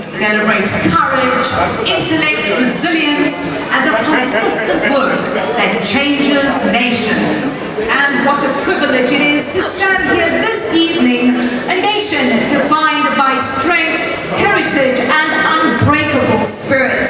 celebrate courage, intellect, resilience, and the consistent work that changes nations. And what a privilege it is to stand here this evening, a nation defined by strength, heritage, and unbreakable spirit.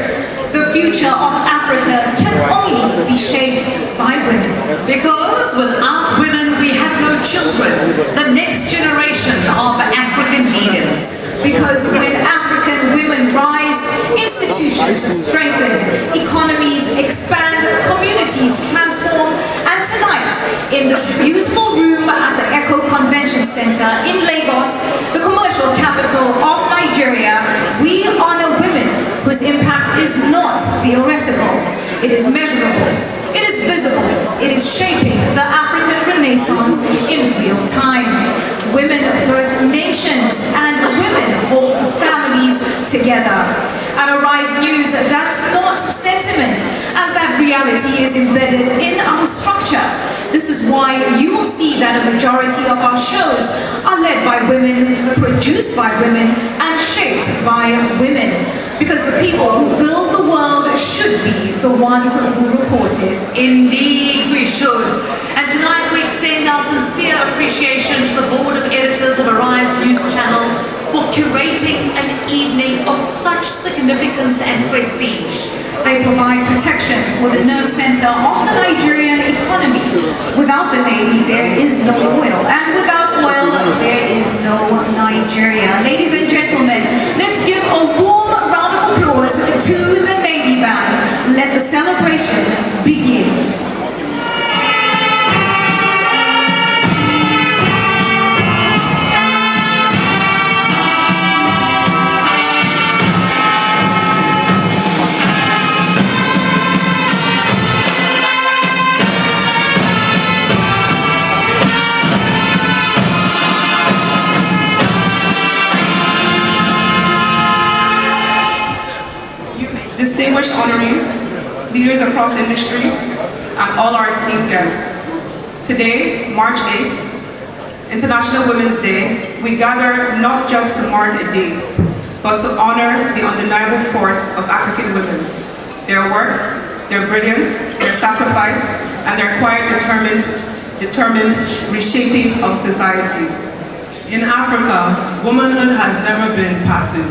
The future of Africa can only be shaped by women. Because without women, we have no children, the next generation of African leaders. Because when African women rise, institutions strengthen, economies expand, communities transform, and tonight, in this beautiful room at the Echo Convention Center in Lagos, the commercial capital of Nigeria, we honor women whose impact is not theoretical. It is measurable. It is visible. It is shaping the African Renaissance in real time. Women birth nations and women hold families together. At Arise News, that's not sentiment, as that reality is embedded in our structure. This is why you will see that a majority of our shows are led by women, produced by women, and shaped by women. Because the people who build the world should be the ones who report it. Indeed, we should. And tonight we extend our sincere appreciation to the Board of Editors of Arise News Channel for curating an evening of such significance and prestige. They provide protection for the nerve center of the Nigerian economy. Without the Navy, there is no oil. And without oil, there is no Nigeria. Ladies and gentlemen, let's give a warm round of applause to the Navy Band. Let the celebration begin. Distinguished honorees, leaders across industries, and all our esteemed guests. Today, March 8th, International Women's Day, we gather not just to mark a date, but to honor the undeniable force of African women, their work, their brilliance, their sacrifice, and their quiet, determined reshaping of societies. In Africa, womanhood has never been passive.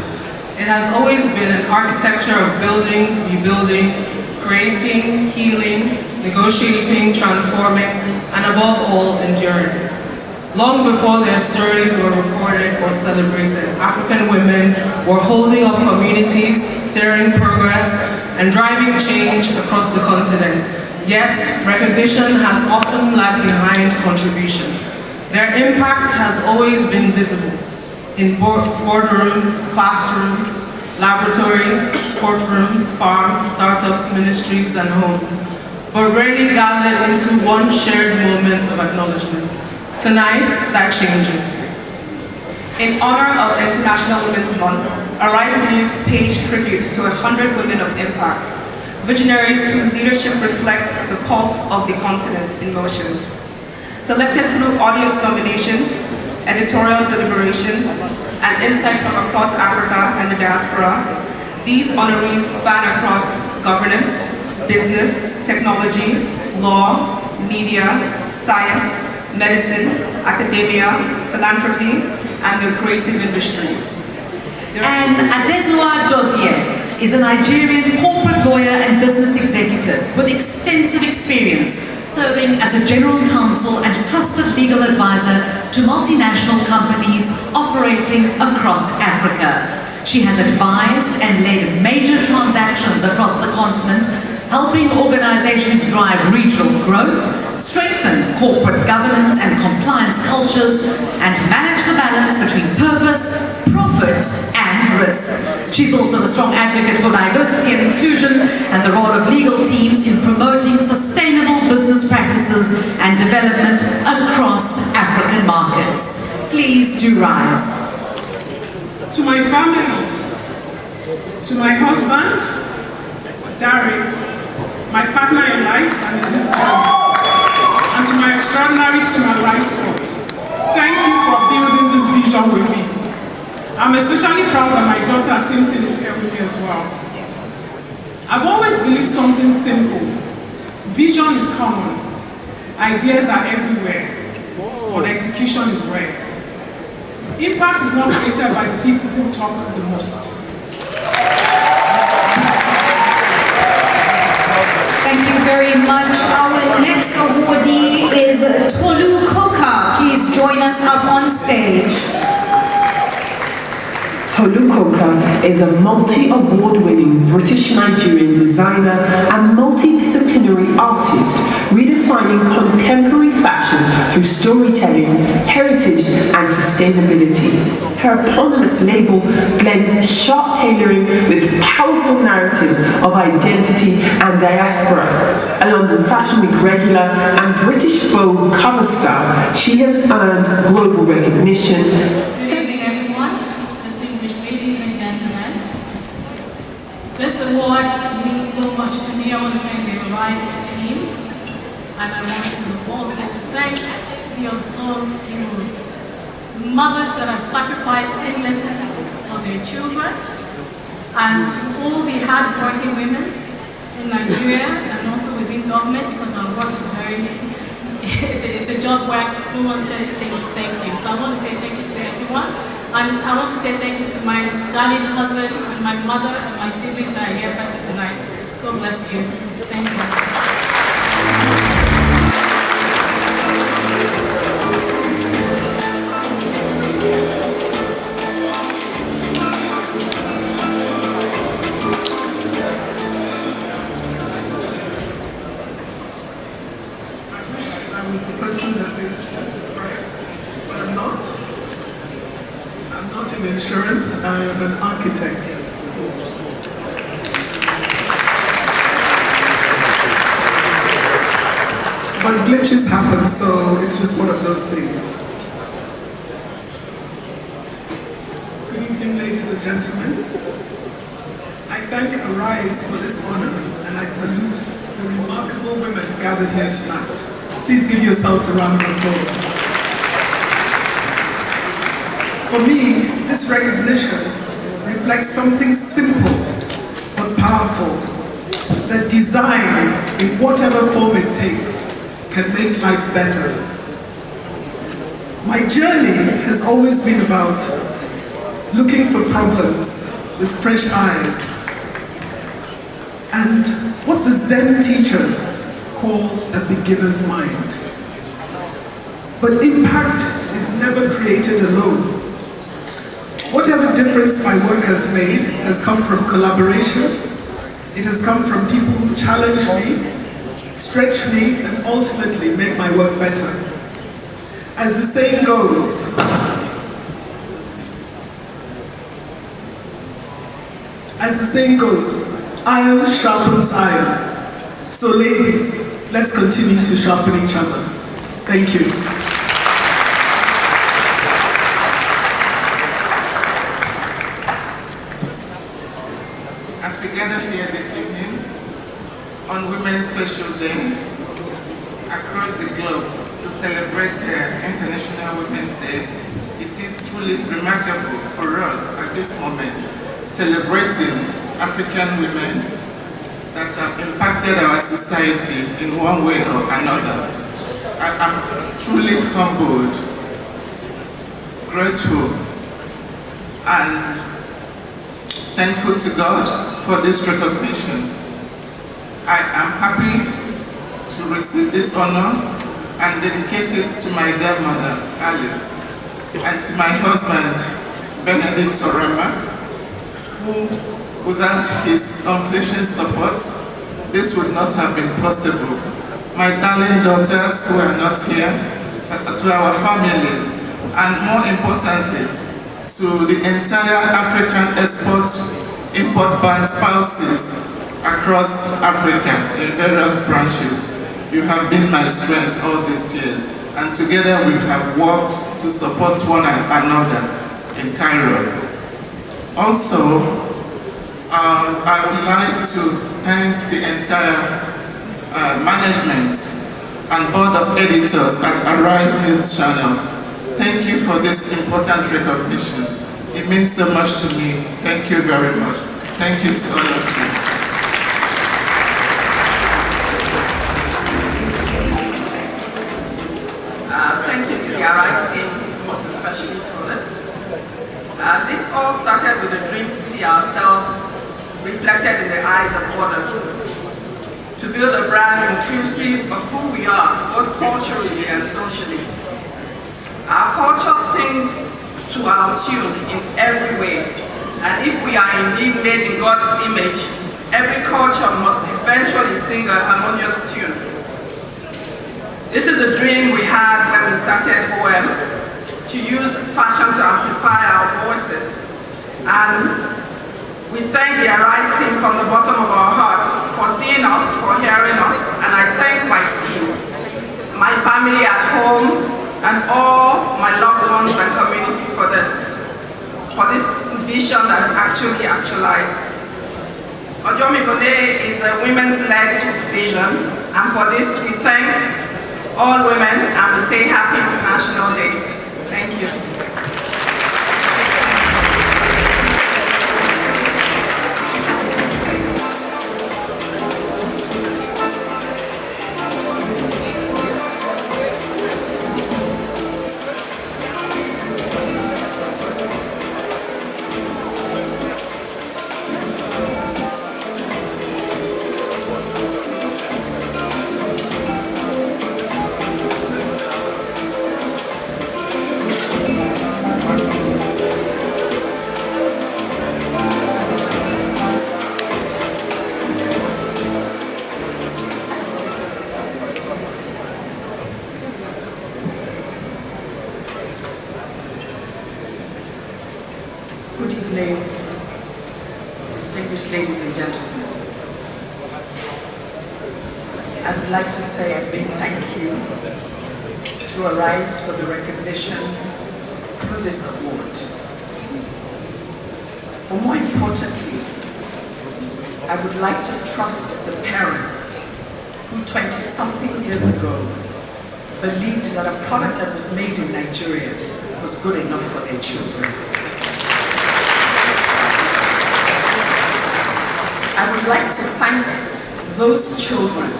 It has always been an architecture of building, rebuilding, creating, healing, negotiating, transforming, and above all, enduring. Long before their stories were recorded or celebrated, African women were holding up communities, steering progress, and driving change across the continent. Yet, recognition has often lagged behind contribution. Their impact has always been visible. In boardrooms, classrooms, laboratories, courtrooms, farms, startups, ministries, and homes, but rarely gathered into one shared moment of acknowledgement. Tonight, that changes. In honor of International Women's Month, Arise News pays tribute to 100 women of impact, visionaries whose leadership reflects the pulse of the continent in motion. Selected through audience nominations, editorial deliberations, and insight from across Africa and the diaspora, these honorees span across governance, business, technology, law, media, science, medicine, academia, philanthropy, and the creative industries. And Adesua Dozie is a Nigerian corporate lawyer and business executive with extensive experience serving as a general counsel and trusted legal advisor to multinational companies operating across Africa. She has advised and led major transactions across the continent, helping organizations drive regional growth, strengthen corporate governance and compliance cultures, and manage the balance between purpose, profit, and risk. She's also a strong advocate for diversity and inclusion and the role of legal teams in promoting sustainable business practices and development across African markets. Please do rise. To my family, to my husband, Dari, my partner in life and in this journey, and to my extraordinary team at Life Sport, thank you for building this vision with me. I'm especially proud that my daughter Tintin is here with me as well. I've always believed something simple. Vision is common, ideas are everywhere, but execution is rare. Impact is not created by the people who talk the most. Thank you very much. Our next awardee is Tolu Koka. Please join us up on stage. Tolu Koka is a multi-award-winning British-Nigerian designer and multidisciplinary artist, redefining contemporary fashion through storytelling, heritage, and sustainability. Her eponymous label blends sharp tailoring with powerful narratives of identity and diaspora. A London Fashion Week regular and British Vogue cover star, she has earned global recognition. Ladies and gentlemen, this award means so much to me. I want to thank the Arise team, and I want to also thank the unsung heroes, the mothers that have sacrificed endlessly for their children, and to all the hard-working women in Nigeria and also within government, because our work is very, it's a job where no one says thank you. So I want to say thank you to everyone. And I want to say thank you to my darling husband and my mother and my siblings that are here present tonight. God bless you. Thank you. I wish I was the person that they just described, but I'm not. I'm not in insurance, I am an architect. But glitches happen, so it's just one of those things. Good evening, ladies and gentlemen. I thank Arise for this honor, and I salute the remarkable women gathered here tonight. Please give yourselves a round of applause. For me, this recognition reflects something simple but powerful, that design, in whatever form it takes, can make life better. My journey has always been about looking for problems with fresh eyes and what the Zen teachers call a beginner's mind. But impact is never created alone. Whatever difference my work has made has come from collaboration. It has come from people who challenge me, stretch me, and ultimately make my work better. As the saying goes, iron sharpens iron. So ladies, let's continue to sharpen each other. Thank you. As we gather here this evening on Women's Special Day across the globe to celebrate International Women's Day, it is truly remarkable for us at this moment celebrating African women that have impacted our society in one way or another. I am truly humbled, grateful, and thankful to God for this recognition. I am happy to receive this honor and dedicate it to my dear mother, Alice, and to my husband, Benedict Orema, who, without his unflinching support, this would not have been possible. My darling daughters who are not here, to our families, and more importantly, to the entire African Export-Import Bank spouses across Africa in various branches. You have been my strength all these years, and together we have worked to support one another in Cairo. Also, I would like to thank the entire management and board of editors at Arise News Channel. Thank you for this important recognition. It means so much to me. Thank you very much. Thank you to all of you. Thank you to the Arise team, most especially for this. This all started with a dream to see ourselves reflected in the eyes of others, to build a brand inclusive of who we are, both culturally and socially. Our culture sings to our tune in every way, and if we are indeed made in God's image, every culture must eventually sing a harmonious tune. This is a dream we had when we started OM, to use fashion to amplify our voices. And we thank the Arise team from the bottom of our hearts for seeing us, for hearing us, and I thank my team, my family at home, and all my loved ones and community for this vision that's actually actualized. Ojomiko Day is a women's-led vision, and for this we thank all women, and we say Happy International Day. Thank you. Good evening, distinguished ladies and gentlemen. I would like to say a big thank you to Arise for the recognition through this award. But more importantly, I would like to trust the parents who 20-something years ago believed that a product that was made in Nigeria was good enough for their children. I would like to thank those children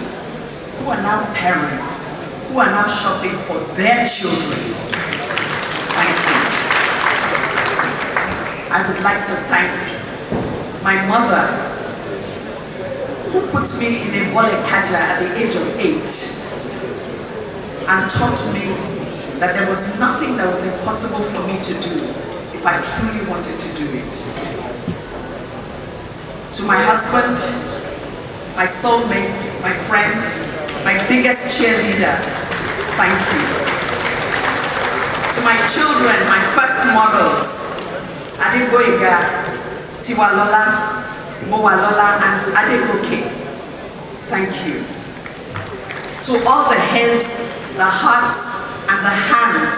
who are now parents, who are now shopping for their children. Thank you. I would like to thank my mother, who put me in a Wole Kaja at the age of 8 and taught me that there was nothing that was impossible for me to do if I truly wanted to do it. To my husband, my soulmate, my friend, my biggest cheerleader, thank you. To my children, my first models, Adeboyega, Tiwalola, Mowalola, and Adegoke, thank you. To all the heads, the hearts, and the hands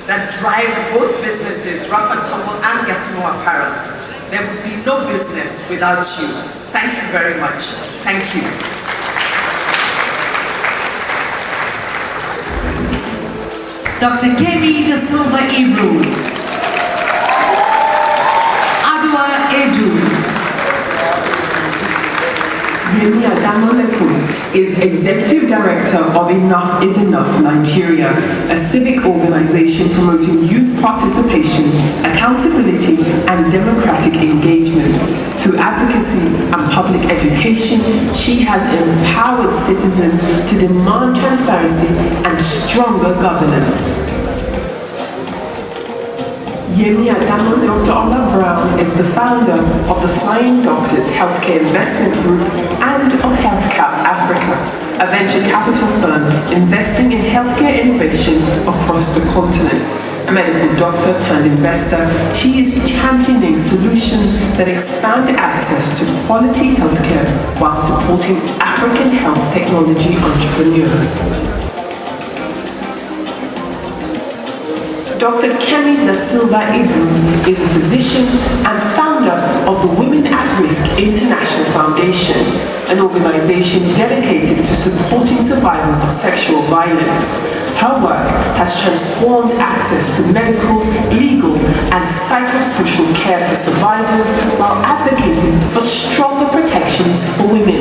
that drive both businesses, Rough and Tumble and Getimo Apparel, there would be no business without you. Thank you very much. Thank you. Dr. Kemi Da Silva Ibru, Adwa Edu. Yemi Adamoleku is Executive Director of Enough is Enough Nigeria, a civic organization promoting youth participation, accountability, and democratic engagement. Through advocacy and public education, she has empowered citizens to demand transparency and stronger governance. Yemi Adamo, Dr. Ola Brown is the founder of the Flying Doctors Healthcare Investment Group and of HealthCap Africa, a venture capital firm investing in healthcare innovation across the continent. A medical doctor turned investor, she is championing solutions that expand access to quality healthcare while supporting African health technology entrepreneurs. Dr. Kemi Da Silva Ibu is a physician and founder of the Women at Risk International Foundation, an organization dedicated to supporting survivors of sexual violence. Her work has transformed access to medical, legal, and psychosocial care for survivors while advocating for stronger protections for women.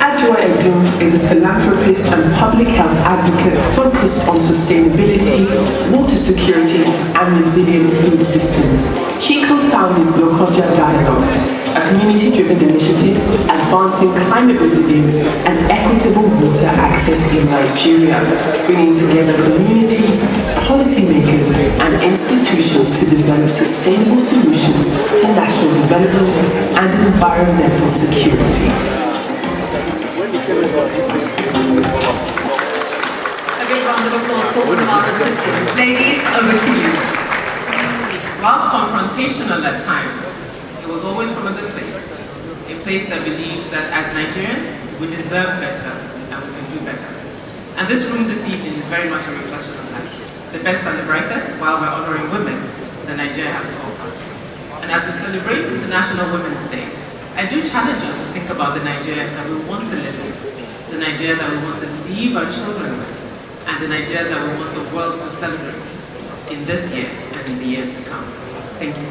Adjoa Edun is a philanthropist and public health advocate focused on sustainability, water security, and resilient food systems. She co-founded Lokoja Dialogues, a community-driven initiative advancing climate resilience and equitable water access in Nigeria, bringing together communities, policymakers, and institutions to develop sustainable solutions for national development and environmental security. A big round of applause for all of our recipients. Ladies, over to you. While confrontational at times, it was always from a good place. A place that believed that as Nigerians, we deserve better and we can do better. And this room this evening is very much a reflection of that. The best and the brightest, while we're honoring women that Nigeria has to offer. And as we celebrate International Women's Day, I do challenge us to think about the Nigeria that we want to live in, the Nigeria that we want to leave our children with, and the Nigeria that we want the world to celebrate in this year and in the years to come. Thank you.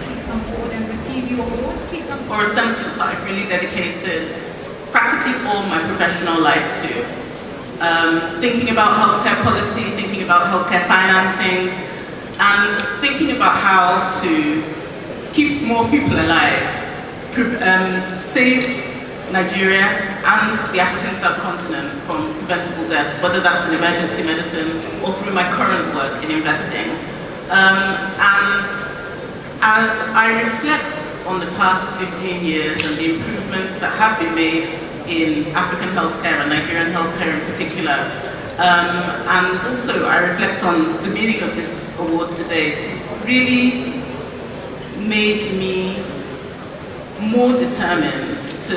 Please come forward and receive your award. Please come For a sentence I've really dedicated practically all my professional life to. Thinking about healthcare policy, thinking about healthcare financing, and thinking about how to keep more people alive, save Nigeria and the African subcontinent from preventable deaths, whether that's in emergency medicine or through my current work in investing. And as I reflect on the past 15 years and the improvements that have been made in African healthcare and Nigerian healthcare in particular, and also I reflect on the meaning of this award today, it's really made me more determined to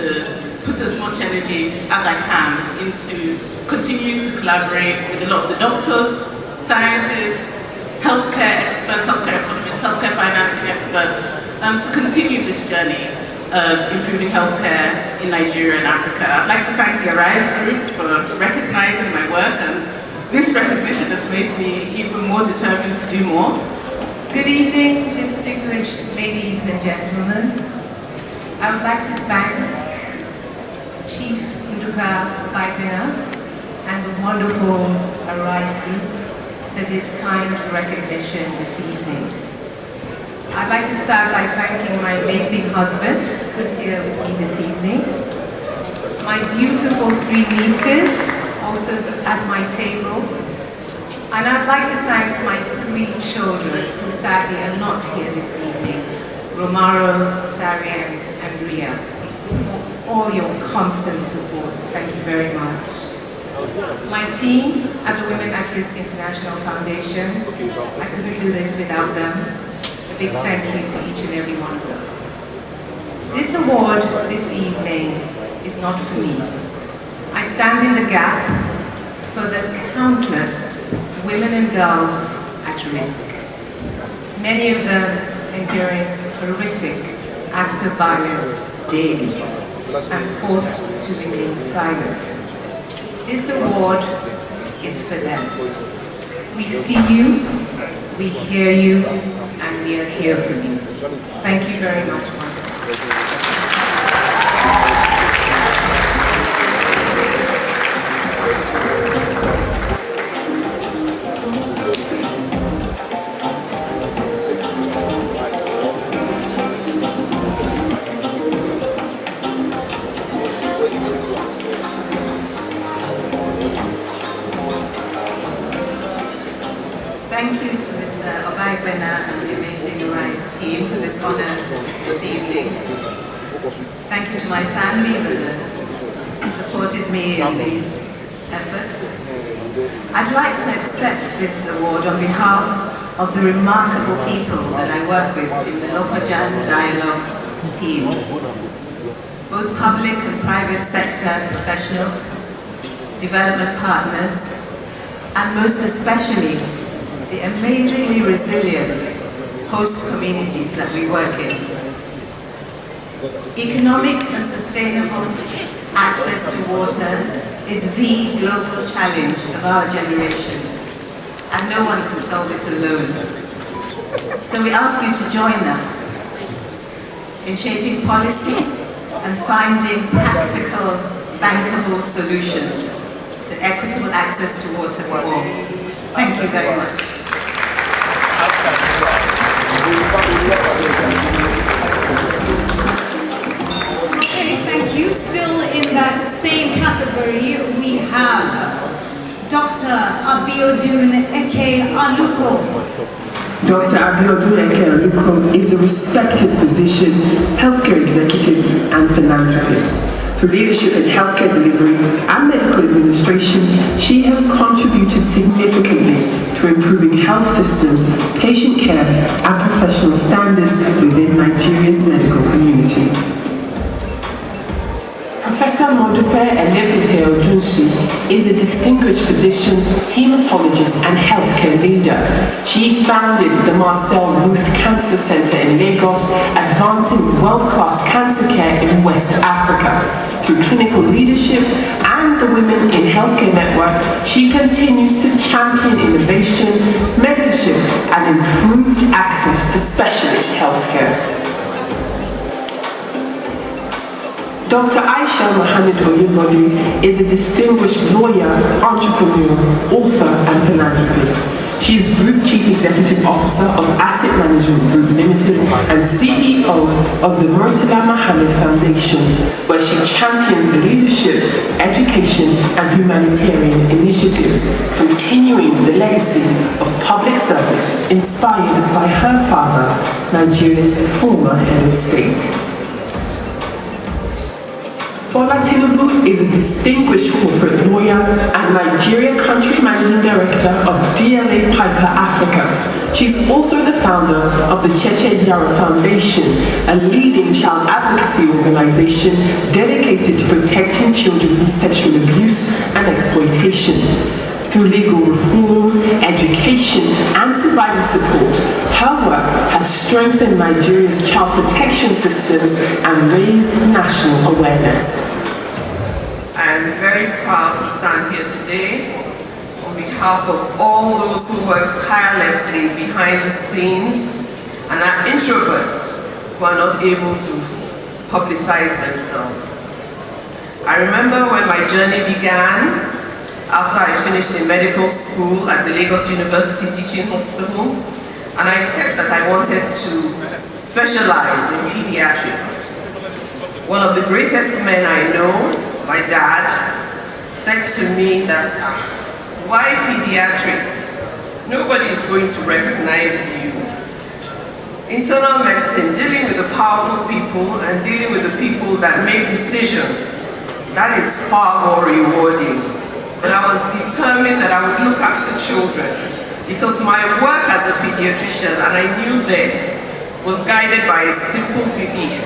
put as much energy as I can into continuing to collaborate with a lot of the doctors, scientists, healthcare experts, healthcare economists, healthcare financing experts, to continue this journey of improving healthcare in Nigeria and Africa. I'd like to thank the Arise Group for recognizing my work, and this recognition has made me even more determined to do more. Good evening, distinguished ladies and gentlemen. I would like to thank Chief Nduka Baibina and the wonderful Arise Group for this kind recognition this evening. I'd like to start by thanking my amazing husband, who's here with me this evening, my beautiful 3 nieces, also at my table, and I'd like to thank my 3 children, who sadly are not here this evening, Romaro, Sarian, and Ria, for all your constant support. Thank you very much. My team at the Women at Risk International Foundation, I couldn't do this without them. A big thank you to each and every one of them. This award this evening is not for me. I stand in the gap for the countless women and girls at risk. Many of them enduring horrific acts of violence daily and forced to remain silent. This award is for them. We see you, we hear you, and we are here for you. Thank you very much once again. Thank you to Ms. Obagbena and the amazing Arise team for this honor this evening. Thank you to my family that supported me in these efforts. I'd like to accept this award on behalf of the remarkable people that I work with in the Lokoja Dialogues team. both public and private sector professionals, development partners, and most especially the amazingly resilient host communities that we work in. Economic and sustainable access to water is the global challenge of our generation, and no one can solve it alone. So we ask you to join us in shaping policy and finding practical, bankable solutions to equitable access to water for all. Thank you very much. Okay, thank you. Still in that same category, we have Dr. Abiodun Eke Aluko. Dr. Abiodun Eke Aluko is a respected physician, healthcare executive, and philanthropist. Through leadership in healthcare delivery and medical administration, she has contributed significantly to improving health systems, patient care, and professional standards within Nigeria's medical community. Professor Modupe Enebute Odunsi is a distinguished physician, hematologist, and healthcare leader. She founded the Marcel Ruth Cancer Center in Lagos, advancing world-class cancer care in West Africa. Through clinical leadership and the Women in Healthcare Network, she continues to champion innovation, mentorship, and improved access to specialist healthcare. Dr. Aisha Mohammed Oyebode is a distinguished lawyer, entrepreneur, author, and philanthropist. She is Group Chief Executive Officer of Asset Management Group Limited and CEO of the Murtala Muhammad Foundation, where she champions leadership, education, and humanitarian initiatives, continuing the legacy of public service inspired by her father, Nigeria's former head of state. Bola Tinubu is a distinguished corporate lawyer and Nigeria Country Managing Director of DLA Piper Africa. She's also the founder of the Cheche Yara Foundation, a leading child advocacy organization dedicated to protecting children from sexual abuse and exploitation. Through legal reform, education, and survival support, her work has strengthened Nigeria's child protection systems and raised national awareness. I am very proud to stand here today on behalf of all those who work tirelessly behind the scenes and are introverts who are not able to publicize themselves. I remember when my journey began after I finished in medical school at the Lagos University Teaching Hospital, and I said that I wanted to specialize in pediatrics. One of the greatest men I know, my dad, said to me that, why pediatrics? Nobody is going to recognize you. Internal medicine, dealing with the powerful people and dealing with the people that make decisions, that is far more rewarding. But I was determined that I would look after children because my work as a pediatrician, and I knew then, was guided by a simple belief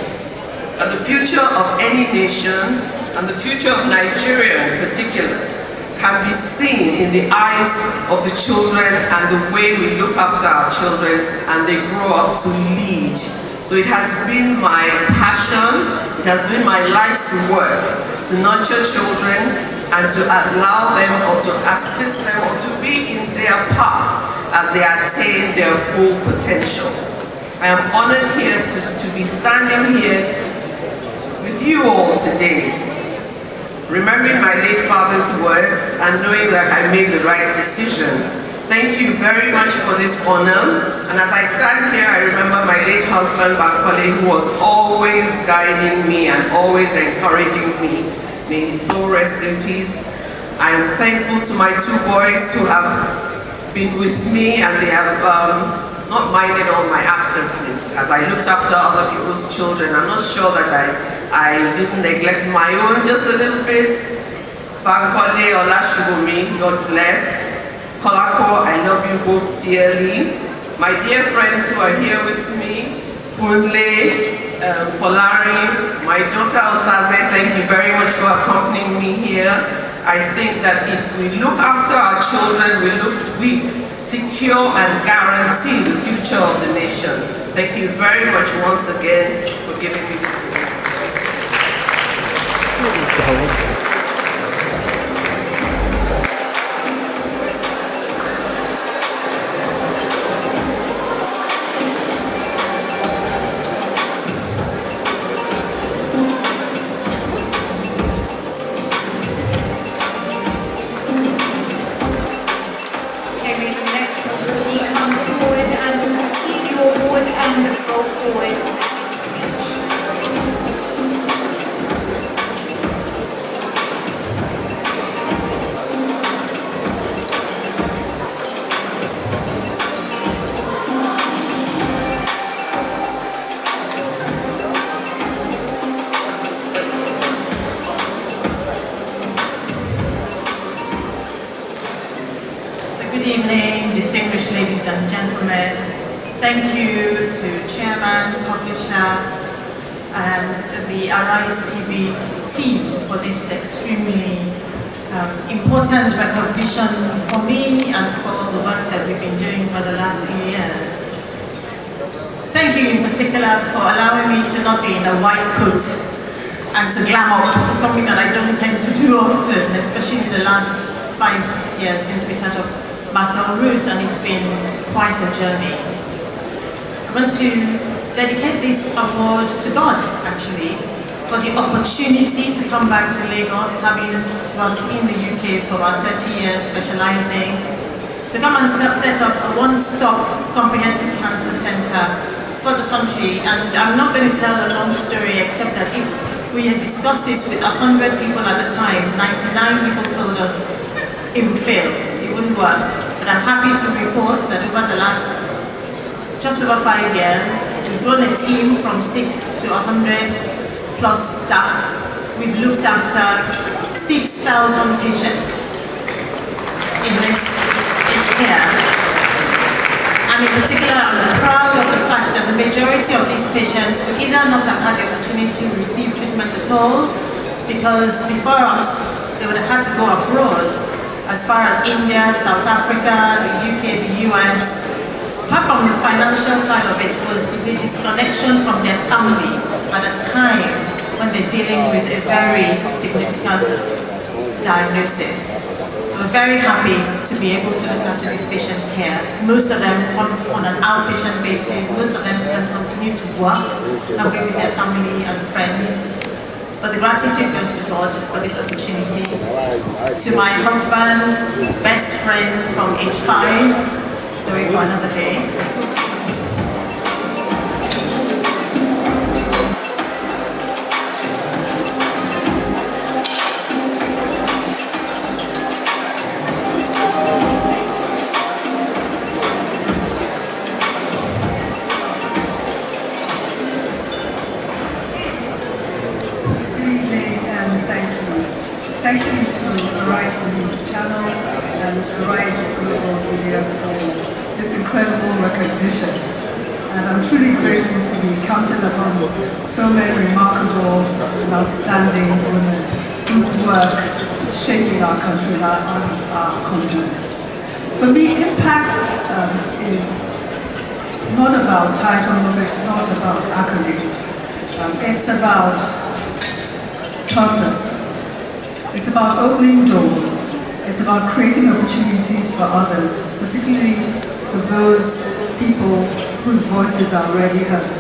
that the future of any nation, and the future of Nigeria in particular, can be seen in the eyes of the children and the way we look after our children and they grow up to lead. So it has been my passion, it has been my life's work to nurture children and to allow them or to assist them or to be in their path as they attain their full potential. I am honored here to be standing here with you all today, remembering my late father's words and knowing that I made the right decision. Thank you very much for this honor. And as I stand here, I remember my late husband, Bankole, who was always guiding me and always encouraging me. May his soul rest in peace. I am thankful to my two boys who have been with me and they have not minded all my absences as I looked after other people's children. I'm not sure that I didn't neglect my own just a little bit. Bankole, Olashubumi, God bless. Kolako, I love you both dearly. My dear friends who are here with me, Funle, Polari, my daughter Osaze, thank you very much for accompanying me here. I think that if we look after our children, we secure and guarantee the future of the nation. Thank you very much once again for giving me this opportunity. Good evening, distinguished ladies and gentlemen. Thank you to Chairman, Publisher, and the Arise TV team for this extremely important recognition for me and for all the work that we've been doing for the last few years. Thank you in particular for allowing me to not be in a white coat and to glam up, something that I don't tend to do often, especially in the last 5-6 years since we set up Master Ruth, and it's been quite a journey. I want to dedicate this award to God, actually, for the opportunity to come back to Lagos, having worked in the UK for about 30 years, specializing, to come and set up a one-stop comprehensive cancer center for the country. And I'm not going to tell a long story, except that if we had discussed this with 100 people at the time, 99 people told us it would fail, it wouldn't work. But I'm happy to report that over the last just over 5 years, we've grown a team from 6 to 100 plus staff. We've looked after 6,000 patients in this here. And in particular, I'm proud of the fact that the majority of these patients would either not have had the opportunity to receive treatment at all, because before us, they would have had to go abroad, as far as India, South Africa, the UK, the US. Apart from the financial side of it, was the disconnection from their family at a time when they're dealing with a very significant diagnosis. So we're very happy to be able to look after these patients here. Most of them come on an outpatient basis. Most of them can continue to work and be with their family and friends. But the gratitude goes to God for this opportunity. To my husband, best friend from age 5, story for another day. Thank you to Arise News Channel and Arise Global Media for this incredible recognition. And I'm truly grateful to be counted among so many remarkable and outstanding women whose work is shaping our country and our continent. For me, impact is not about titles, it's not about accolades. It's about purpose. It's about opening doors. It's about creating opportunities for others, particularly for those people whose voices are already heard.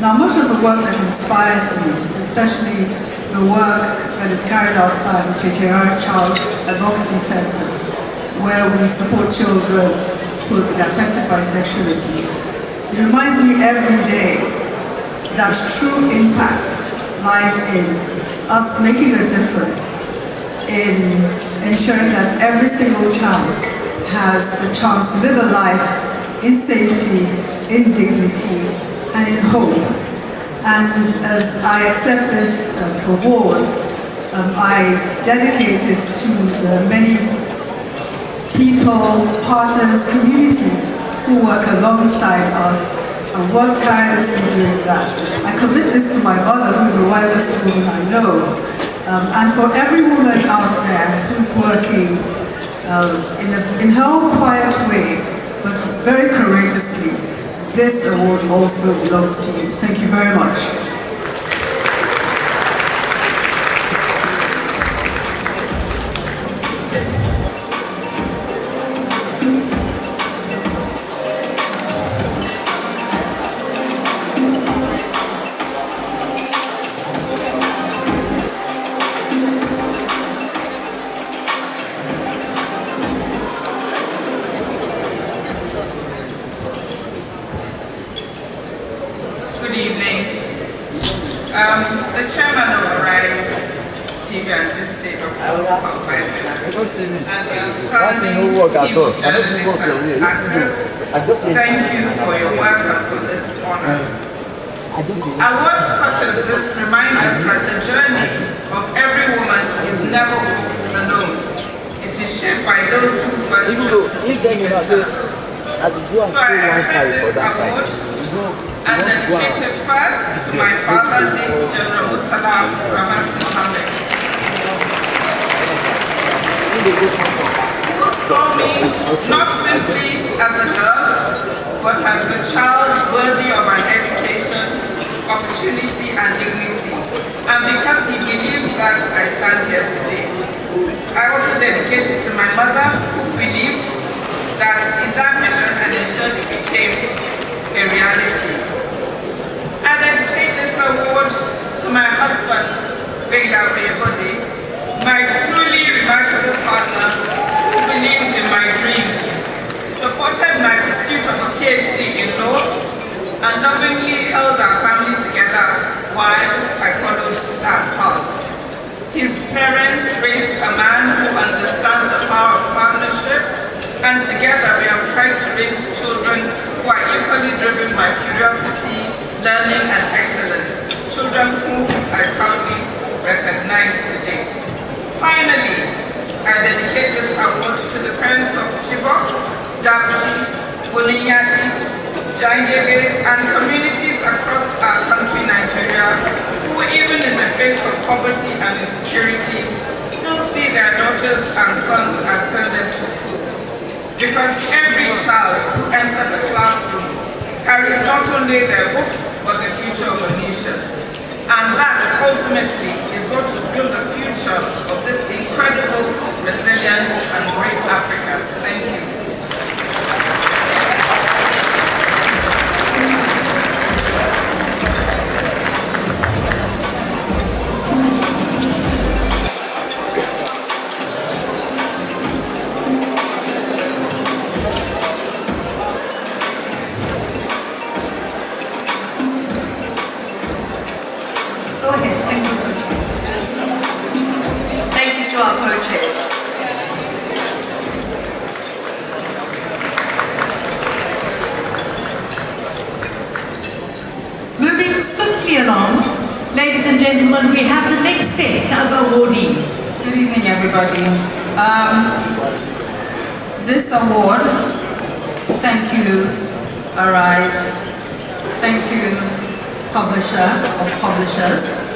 Now, much of the work that inspires me, especially the work that is carried out by the Chechera Child Advocacy Center, where we support children who have been affected by sexual abuse, it reminds me every day that true impact lies in us making a difference, in ensuring that every single child has the chance to live a life in safety, in dignity, and in hope. And as I accept this award, I dedicate it to the many people, partners, communities who work alongside us and work tirelessly doing that. I commit this to my mother, who's the wisest woman I know, and for every woman out there who's working in her own quiet way, but very courageously. This award also belongs to you. Thank you very much. Good evening. The chairman of Arise TV and this day, Dr. Paul Bible, and the outstanding team of journalists and anchors, thank you for your work and for this honor. Awards such as this remind us that the journey of every woman is never walked alone. It is shaped by those who first chose to believe in her. So I accept this award and dedicate it first to my father, late General Murtala Ramat Mohammed, who saw me not simply as a girl, but as a child worthy of an education, opportunity, and dignity. And because he believed that, I stand here today. I also dedicate it to my mother, who believed that in that vision and ensured it became a reality. I dedicate this award to my husband, Benga Oyebode, my truly remarkable partner who believed in my dreams, supported my pursuit of a PhD in law, and lovingly held our family together while I followed that path. His parents raised a man who understands the power of partnership, and together we have tried to raise children who are equally driven by curiosity, learning, and excellence, children who I proudly recognize today. Finally, I dedicate this award to the parents of Chibok, Dapchi, Boninyadi, Jangebe, and communities across our country, Nigeria, who even in the face of poverty and insecurity, still see their daughters and sons and send them to school. Because every child who enters the classroom carries not only their books, but the future of a nation. And that, ultimately, is what will build the future of this incredible, resilient, and great Africa. Thank you. Go ahead. Thank you, coaches. Thank you to our coaches. Moving swiftly along, ladies and gentlemen, we have the next set of awardees. Good evening, everybody. This award, thank you, Arise. Thank you, publisher of publishers.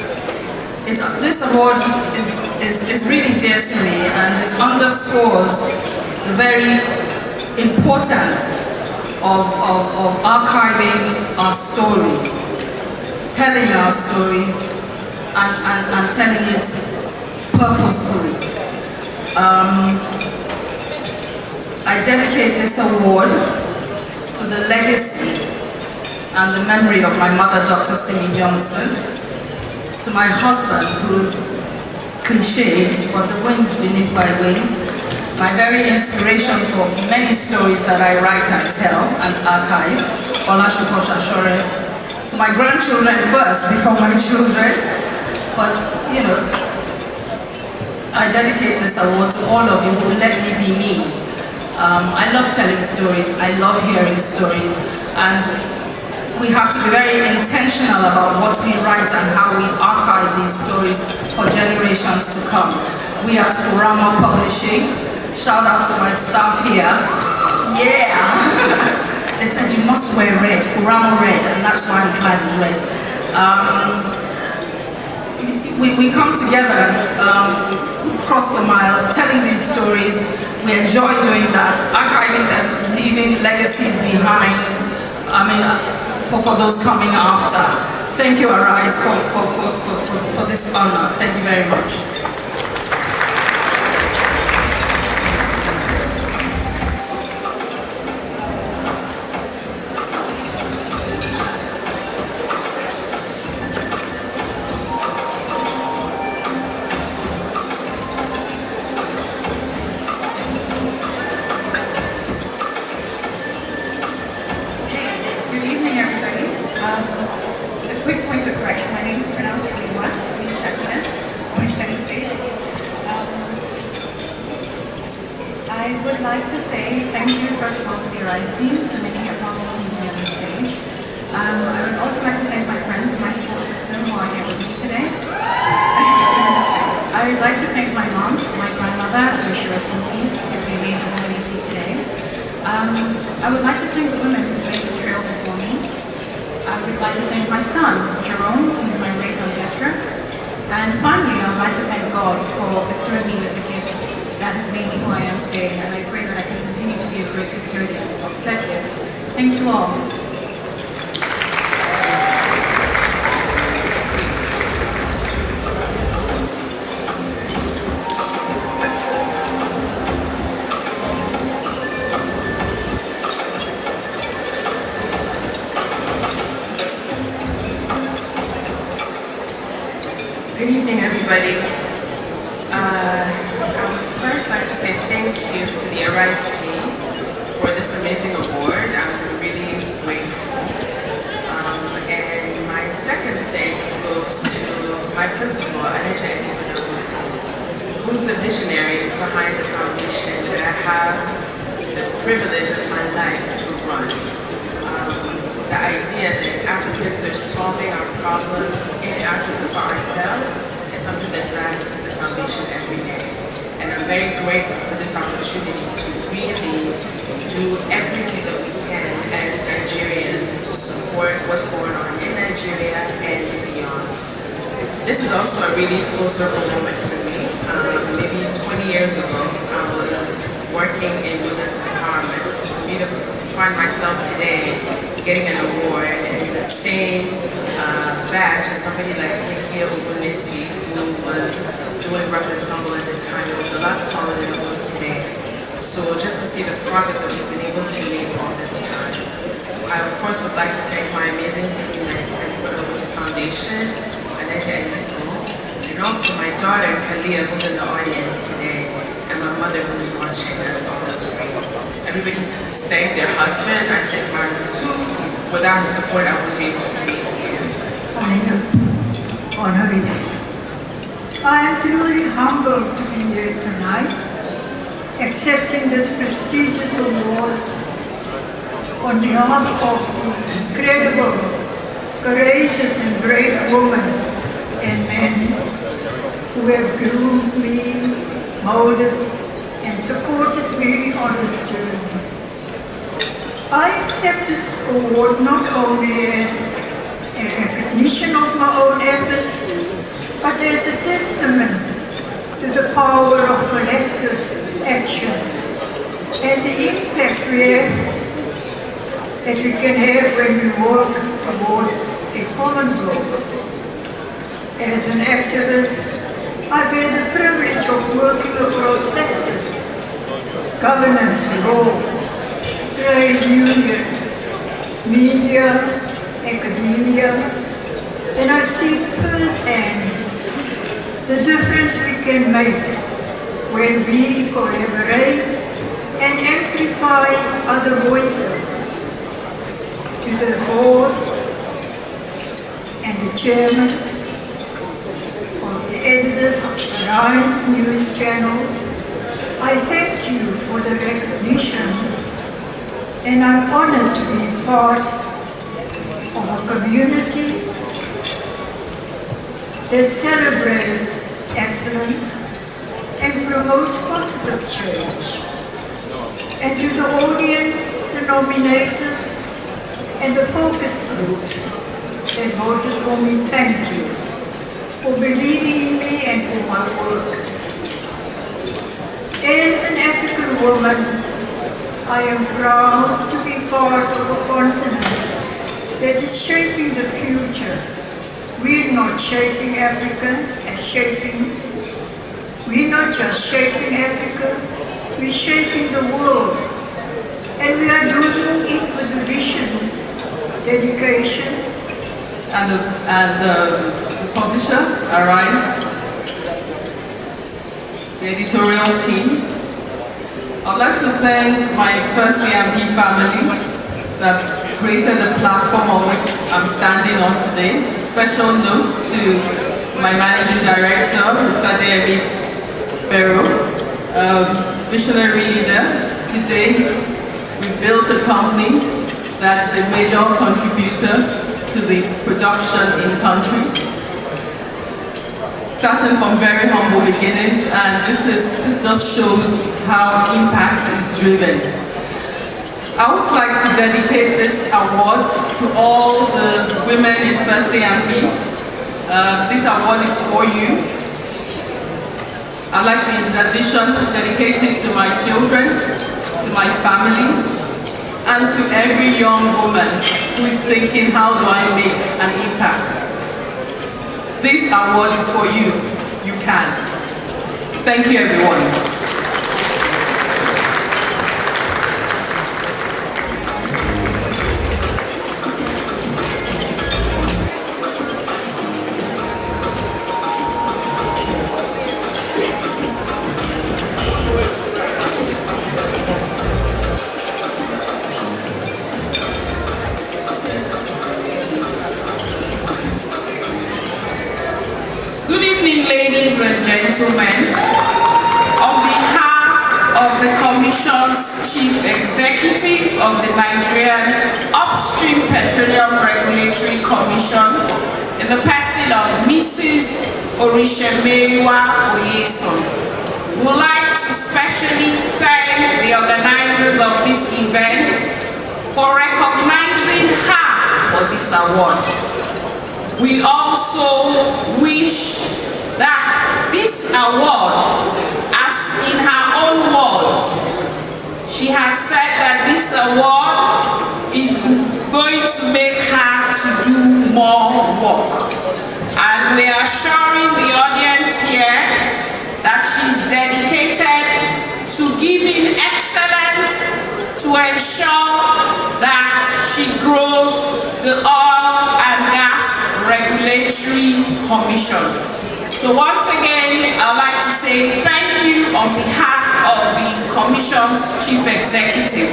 This award is really dear to me, and it underscores the very importance of archiving our stories, telling our stories, and telling it purposefully. I dedicate this award to the legacy and the memory of my mother, Dr. Simi Johnson, to my husband, who is cliche, but the wind beneath my wings, my very inspiration for many stories that I write and tell and archive, Olashuko Shashore, to my grandchildren first, before my children, but, you know, I dedicate this award to all of you who let me be me. I love telling stories, I love hearing stories, and we have to be very intentional about what we write and how we archive these stories for generations to come. We at Urama Publishing, shout out to my staff here. Yeah! They said you must to wear red, Kuramo red, and that's why I'm clad in red. We come together across the miles, telling these stories. We enjoy doing that, archiving them, leaving legacies behind. For those coming after. Thank you, Arise, for this honor. Thank you very much. Thank you all. Good evening, everybody. I would first like to say thank you to the Arise team for this amazing award. I'm really grateful. And my second thanks goes to my principal, Adeja Enibunamuti, who's the visionary behind the foundation that I have the privilege of my life to run. The idea that Africans are solving our problems in Africa for ourselves is something that drives us at the foundation every day. And I'm very grateful for this opportunity to really do everything that we can as Nigerians to support what's going on in Nigeria and beyond. This is also a really full circle moment for me. Maybe 20 years ago, I was working in women's empowerment. So for me to find myself today getting an award in the same batch as somebody like Nikia Ogunesi, who was doing Rough and Tumble at the time, it was a lot smaller than it was today. So just to see the progress that we've been able to make all this time. I of course would like to thank my amazing team at Enibunamuti Foundation, Adeja Eniko, and also my daughter Kalia, who's in the audience today, and my mother who's watching us on the screen. Everybody's thanked their husband. I thank mine too. Without his support, I wouldn't be able to be here. Honorees, I am truly humbled to be here tonight, accepting this prestigious award on behalf of the incredible, courageous and brave women and men who have groomed me, molded and supported me on this journey. I accept this award not only as a recognition of my own efforts, but as a testament to the power of collective action and the impact that we can have when we work towards a common goal. As an activist, I've had the privilege of working across sectors: governance, law, trade unions, media, academia, and I've seen firsthand the difference we can make when we collaborate and amplify other voices. To the board and the chairman of the editors of the Arise News Channel, I thank you for the recognition, and I'm honored to be part of a community that celebrates excellence and promotes positive change. And to the audience, the nominators, and the focus groups that voted for me, thank you for believing in me and for my work. As an African woman, I am proud to be part of a continent that is shaping the future. We're not shaping Africa we're not just shaping Africa, we're shaping the world. And we are doing it with a vision, dedication. And the publisher, Arise, the editorial team. I'd like to thank my first AMP family that created the platform on which I'm standing on today. Special notes to my managing director, Mr. J.M.E. Barrow, visionary leader. Today, we built a company that is a major contributor to the production in country. Starting from very humble beginnings, and this just shows how impact is driven. I would like to dedicate this award to all the women in First AMP. This award is for you. I'd like to, in addition, dedicate it to my children, to my family, and to every young woman who is thinking, how do I make an impact? This award is for you. You can. Thank you, everyone. Ladies and gentlemen, on behalf of the Commission's Chief Executive of the Nigerian Upstream Petroleum Regulatory Commission, in the person of Mrs. Orishemeriwa Oyeson, we would like to specially thank the organizers of this event for recognizing her for this award. We also wish that this award, as in her own words, she has said that this award is going to make her to do more work. And we are assuring the audience here that she's dedicated to giving excellence to ensure that she grows the Oil and Gas Regulatory Commission. So once again, I'd like to say thank you on behalf of the Commission's Chief Executive.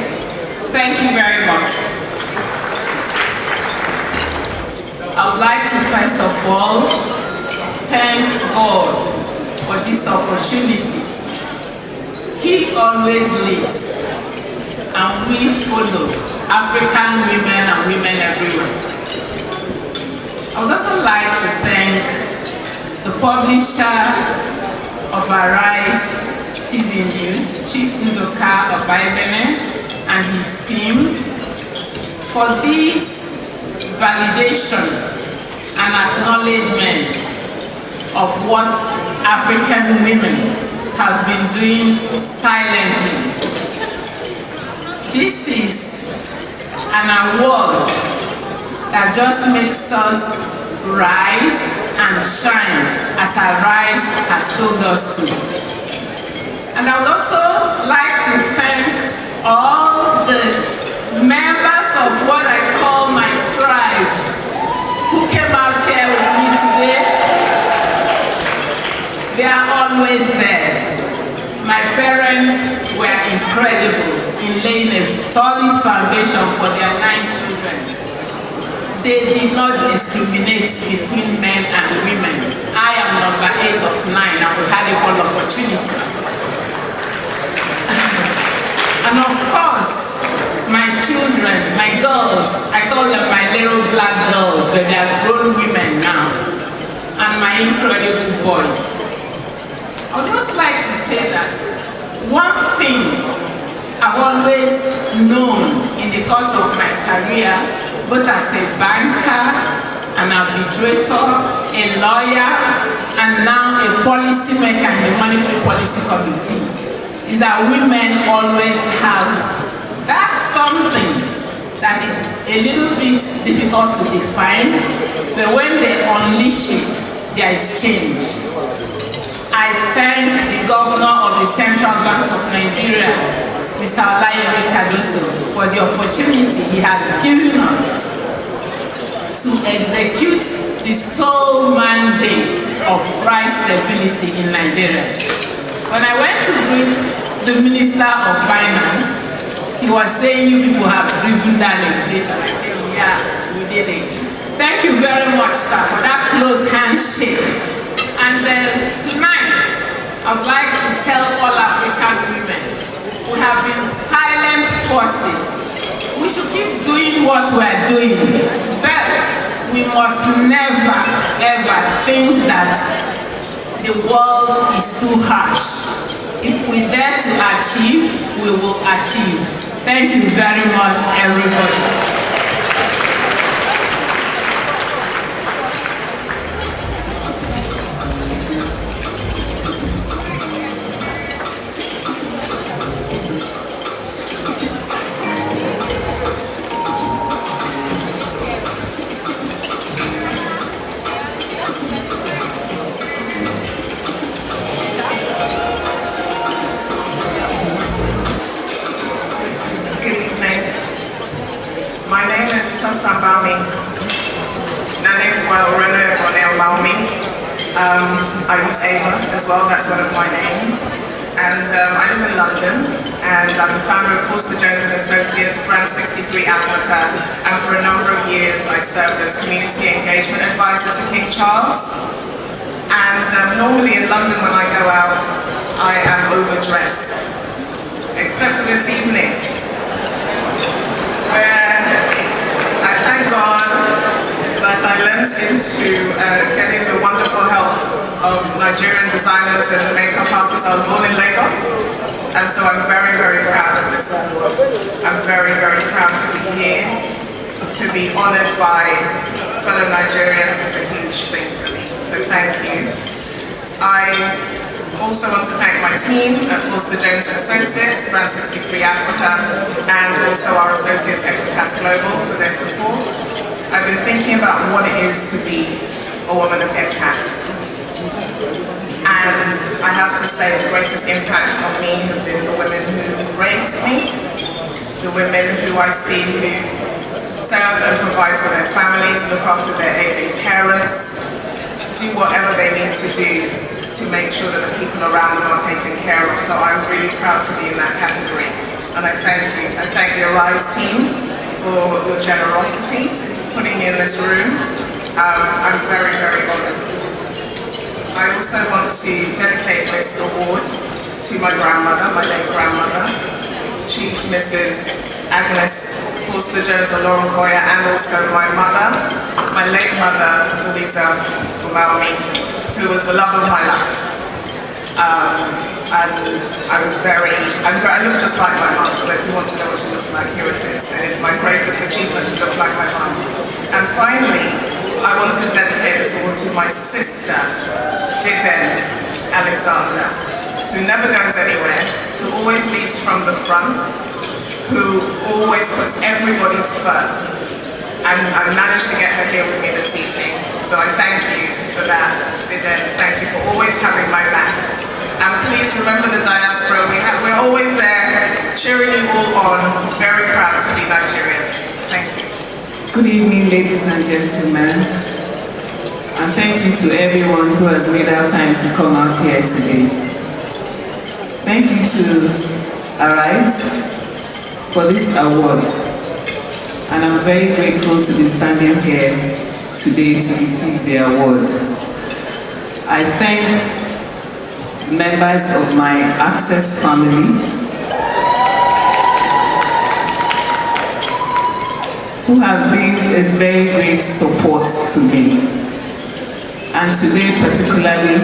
Thank you very much. I would like to first of all thank God for this opportunity. He always leads, and we follow African women and women everywhere. I would also like to thank the publisher of Arise TV News, Chief Ndoka Obaibene, and his team for this validation and acknowledgement of what African women have been doing silently. This is an award that just makes us rise and shine as Arise has told us to. And I would also like to thank all the members of what I call my tribe who came out here with me today. They are always there. My parents were incredible in laying a solid foundation for their 9 children. They did not discriminate between men and women. I am number 8 of 9 and we had equal opportunity. And of course, my children, my girls, I call them my little black girls, but they are grown women now, and my incredible boys. I would just like to say that one thing I've always known in the course of my career both as a banker, an arbitrator, a lawyer, and now a policymaker in the Monetary Policy Committee, is that women always have that something that is a little bit difficult to define, but when they unleash it, there is change. I thank the Governor of the Central Bank of Nigeria, Mr. Olayemi Cardoso, for the opportunity he has given us to execute the sole mandate of price stability in Nigeria. When I went to greet the Minister of Finance, he was saying, you people have driven down inflation. I said, yeah, we did it. Thank you very much, sir, for that close handshake. And tonight, I would like to tell all African women who have been silent forces, we should keep doing what we're doing, but we must never, ever think that the world is too harsh. If we dare to achieve, we will achieve. Thank you very much, everybody. I use Ava as well, that's one of my names. And I live in London, and I'm the founder of Forster Jones & Associates, Brand 63 Africa, and for a number of years I served as community engagement advisor to King Charles. And normally in London when I go out, I am overdressed, except for this evening, where I thank God that I lent into getting the wonderful help of Nigerian designers and makeup artists. I was born in Lagos, and so I'm very, very proud of this award. I'm very, very proud to be here, to be honored by fellow Nigerians. It's a huge thing for me, so thank you. I also want to thank my team at Forster Jones & Associates, Brand 63 Africa, and also our associates Equitas Global for their support. I've been thinking about what it is to be a woman of impact. And I have to say the greatest impact on me have been the women who raised me, the women who I see who serve and provide for their families, look after their ailing parents, do whatever they need to do to make sure that the people around them are taken care of. So I'm really proud to be in that category. And I thank you. I thank the Arise team for your generosity, putting me in this room. I'm very, very honored. I also want to dedicate this award to my grandmother, my late grandmother, Chief Mrs. Agnes Forster Jones Oloronkoya, and also my mother, my late mother, Louisa Umaumi, who was the love of my life. And I look just like my mom, so if you want to know what she looks like, here it is. And it's my greatest achievement to look like my mom. And finally, I want to dedicate this award to my sister, Diden Alexander, who never goes anywhere, who always leads from the front, who always puts everybody first. And I managed to get her here with me this evening. So I thank you for that, Diden. Thank you for always having my back. And please remember the diaspora. We're always there, cheering you all on. Very proud to be Nigerian. Thank you. Good evening, ladies and gentlemen. And thank you to everyone who has made our time to come out here today. Thank you to Arise for this award. And I'm very grateful to be standing here today to receive the award. I thank members of my Access family who have been a very great support to me. And today particularly,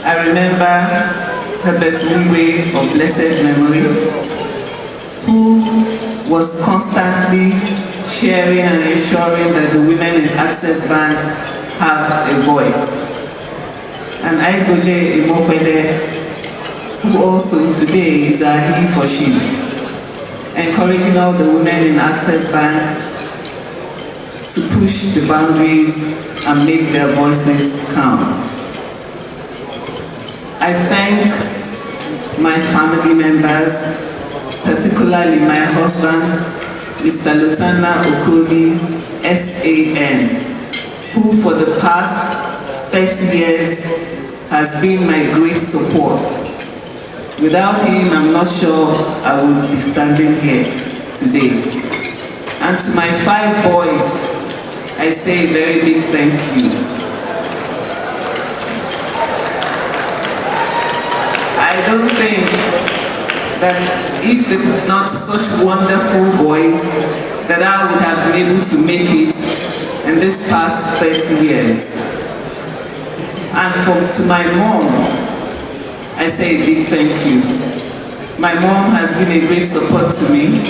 I remember Herbert Wiwe of blessed memory, who was constantly cheering and ensuring that the women in Access Bank have a voice. And Aigoje Imopede, who also today is a he for she, encouraging all the women in Access Bank to push the boundaries and make their voices count. I thank my family members, particularly my husband, Mr. Lutana Okoli, SAN, who for the past 30 years has been my great support. Without him, I'm not sure I would be standing here today. And to my 5 boys, I say a very big thank you. I don't think that if they were not such wonderful boys, that I would have been able to make it in this past 30 years. And to my mom, I say a big thank you. My mom has been a great support to me.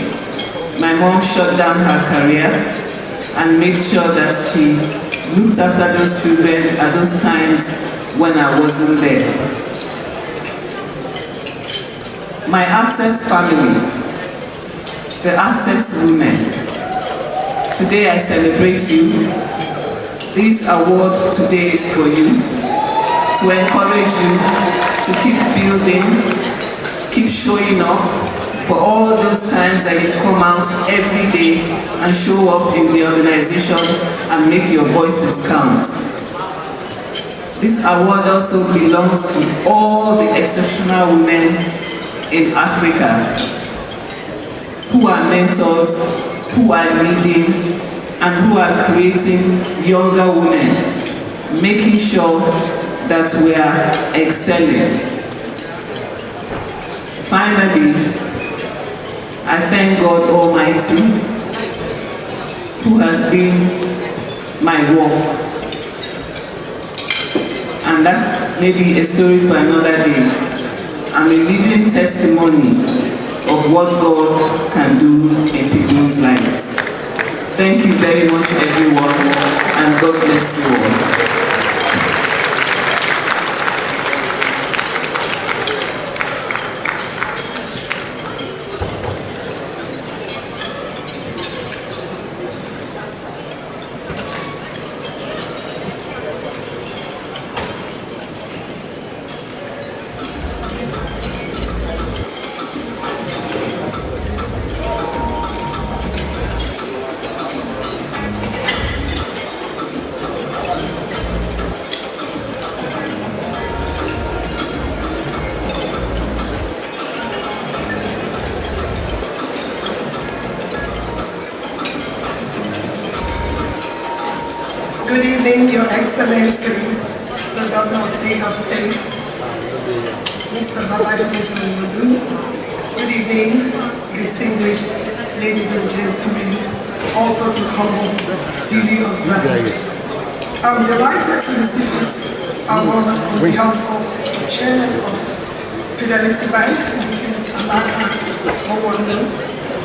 My mom shut down her career and made sure that she looked after those children at those times when I wasn't there. My Access family, the Access women, today I celebrate you. This award today is for you, to encourage you to keep building, keep showing up for all those times that you come out every day and show up in the organization and make your voices count. This award also belongs to all the exceptional women in Africa who are mentors, who are leading, and who are creating younger women, making sure that we are excelling. Finally, I thank God Almighty, who has been my rock. And that's maybe a story for another day. I'm a living testimony of what God can do in people's lives. Thank you very much, everyone, and God bless you all. Good evening, Your Excellency, the Governor of Lagos State, Mr. Babajide Sanwo-Olu. Good evening, distinguished ladies and gentlemen, all protocols duly observed. I'm delighted to receive this award on behalf of the Chairman of Fidelity Bank, Mrs. Amaka Onwenu,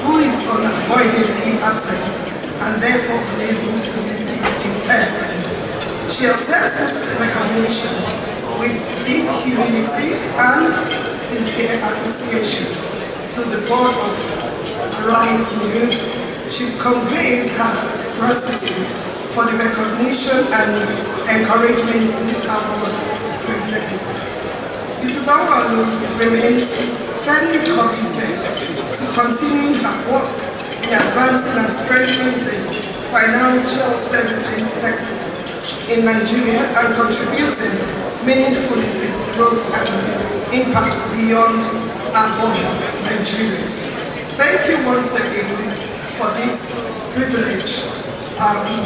who is unavoidably absent and therefore unable to receive in person. She accepts this recognition with deep humility and sincere appreciation. To the board of Arise News, she conveys her gratitude for the recognition and encouragement this award presents. Mrs. Onwenu remains firmly committed to continuing her work in advancing and strengthening the financial services sector in Nigeria and contributing meaningfully to its growth and impact beyond our borders, Nigeria. Thank you once again for this privilege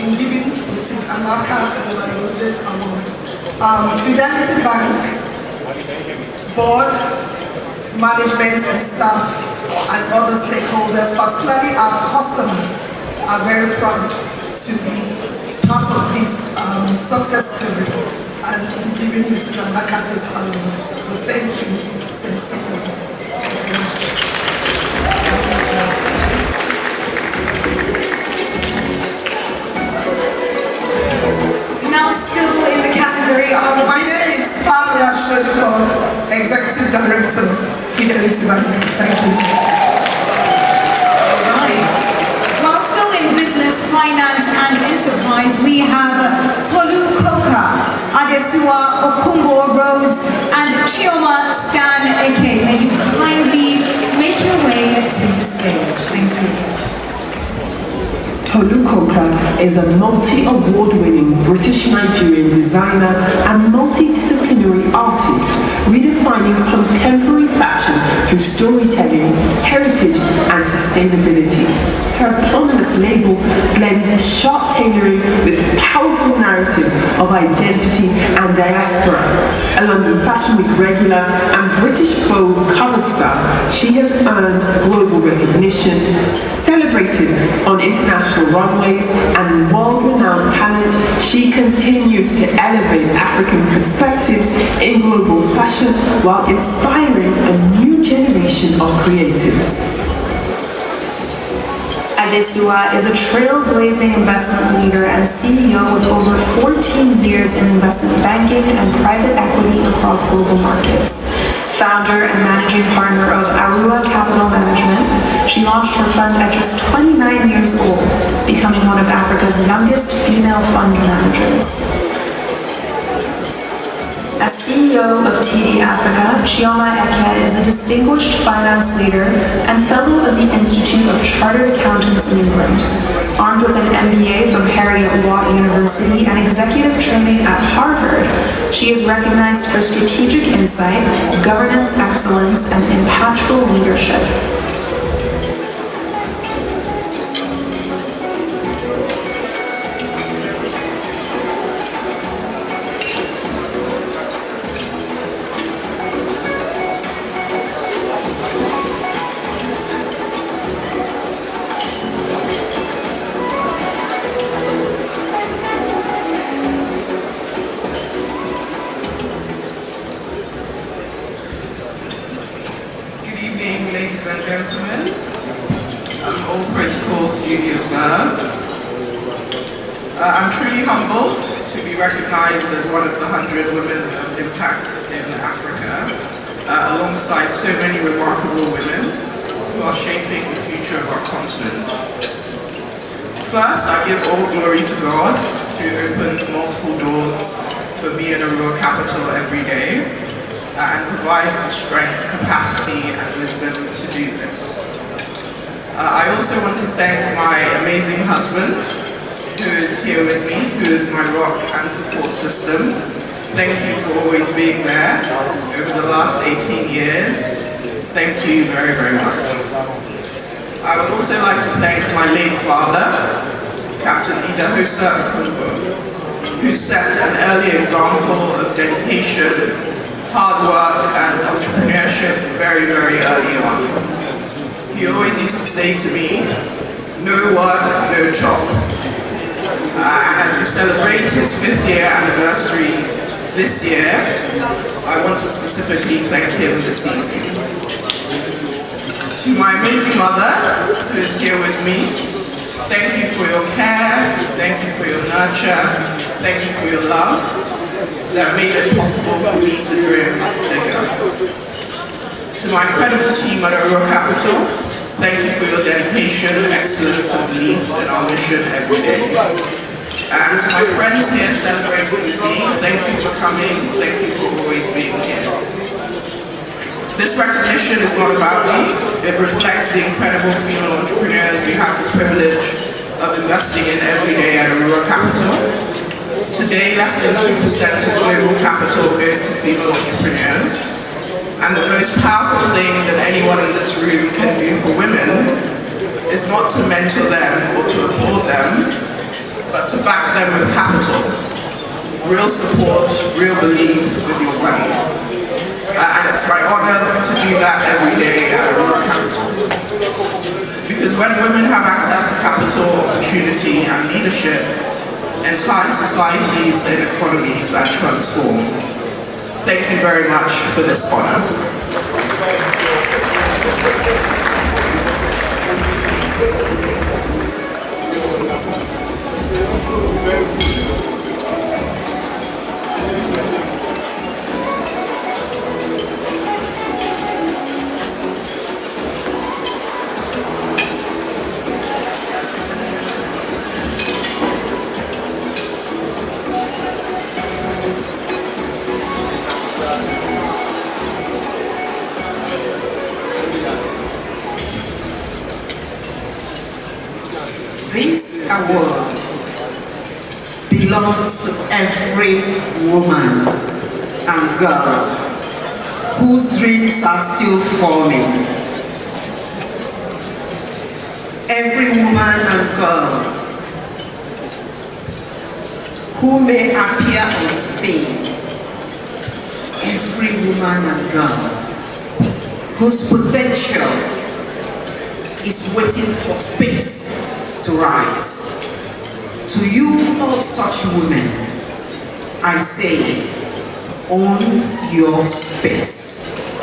in giving Mrs. Amaka Onwenu this award. Fidelity Bank Board, management and staff and other stakeholders, particularly our customers, are very proud to be part of this success story and in giving Mrs. Amaka this award. We thank you sincerely. Thank you very much. creative Africa. Thank you. Right. While still in business, finance and enterprise, we have Tolu Koka, Adesua Okumbo Rhodes, and Chioma Stan Eke. May you kindly make your way to the stage. Thank you. Tolu Koka is a multi-award-winning British-Nigerian designer and multidisciplinary artist, redefining contemporary fashion through storytelling, heritage, and sustainability. Her eponymous label blends sharp tailoring with powerful narratives of identity and diaspora. A London Fashion Week regular and British Vogue cover star, she has earned global recognition, celebrated on international runways, and world-renowned talent. She continues to elevate African perspectives in global fashion while inspiring a new generation of creatives. Adesua is a trailblazing investment leader and CEO with over 14 years in investment banking and private equity across global markets. Founder and managing partner of Arua Capital Management, she launched her fund at just 29 years old, becoming one of Africa's youngest female fund managers. As CEO of TD Africa, Chioma Eke is a distinguished finance leader and fellow of the Institute of Chartered Accountants in England. Armed with an MBA from Heriot-Watt University and executive training at Harvard, she is recognized for strategic insight, governance excellence, and impactful leadership. Ladies and gentlemen, all protocols duly observed. I'm truly humbled to be recognized as one of the 100 women of impact in Africa, alongside so many remarkable women who are shaping the future of our continent. First, I give all glory to God, who opens multiple doors for me in Arua Capital every day, and provides the strength, capacity, and wisdom to do this. I also want to thank my amazing husband, who is here with me, who is my rock and support system. Thank you for always being there over the last 18 years. Thank you very, very much. I would also like to thank my late father, Captain Idahosa Okumbo, who set an early example of dedication, hard work, and entrepreneurship very, very early on. He always used to say to me, no work, no job. And as we celebrate his 5th year anniversary this year, I want to specifically thank him this evening. To my amazing mother, who is here with me, thank you for your care, thank you for your nurture, thank you for your love that made it possible for me to dream bigger. To my incredible team at Arua Capital, thank you for your dedication, excellence, and belief in our mission every day. And to my friends here celebrating with me, thank you for coming, thank you for always being here. This recognition is not about me, it reflects the incredible female entrepreneurs we have the privilege of investing in every day at Arua Capital. Today, less than 2% of global capital goes to female entrepreneurs. And the most powerful thing that anyone in this room can do for women is not to mentor them or to applaud them, but to back them with capital. Real support, real belief with your money. And it's my honor to do that every day at Arua Capital. Because when women have access to capital, opportunity, and leadership, entire societies and economies are transformed. Thank you very much for this honor. This award belongs to every woman and girl whose dreams are still forming. Every woman and girl who may appear unseen. Every woman and girl whose potential is waiting for space to rise. To you, all such women, I say, own your space.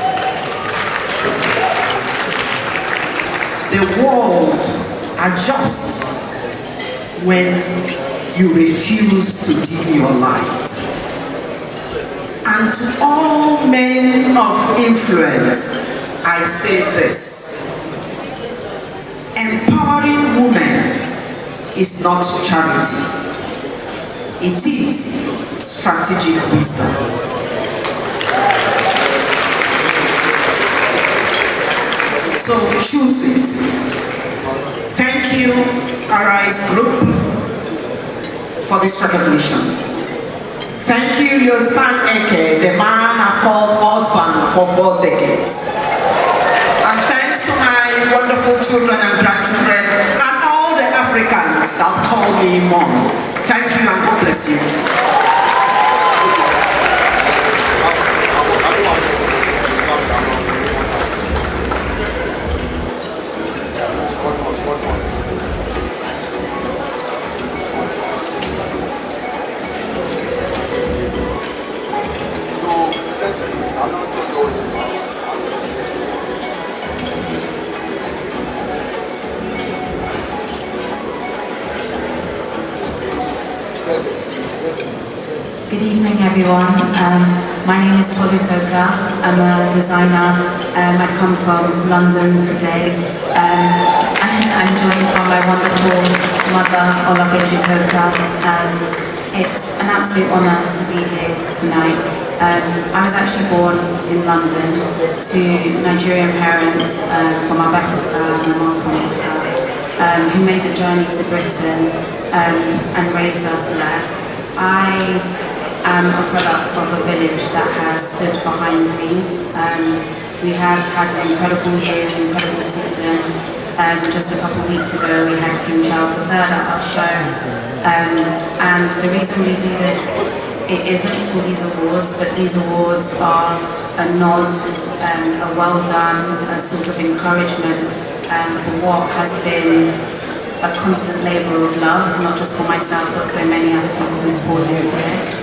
The world adjusts when you refuse to dim your light. And to all men of influence, I say this. Empowering women is not charity. It is strategic wisdom. So choose it. Thank you, Arise Group, for this recognition. Thank you, Yostan Eke, the man I've called husband for 4 decades. And thanks to my wonderful children and grandchildren and all the Africans that call me mom. Thank you and God bless you. Good evening, everyone. My name is Tolu Koka. I'm a designer. I've come from London today. I'm joined by my wonderful mother, Olabeju Koka. It's an absolute honour to be here tonight. I was actually born in London to Nigerian parents from Abeokuta and Omotosweta, who made the journey to Britain and raised us there. I am a product of a village that has stood behind me. We have had an incredible year, an incredible season. Just a couple of weeks ago we had King Charles III at our show. And the reason we do this, it isn't for these awards, but these awards are a nod, a well done, a source of encouragement for what has been a constant labour of love, not just for myself, but so many other people who've poured into this.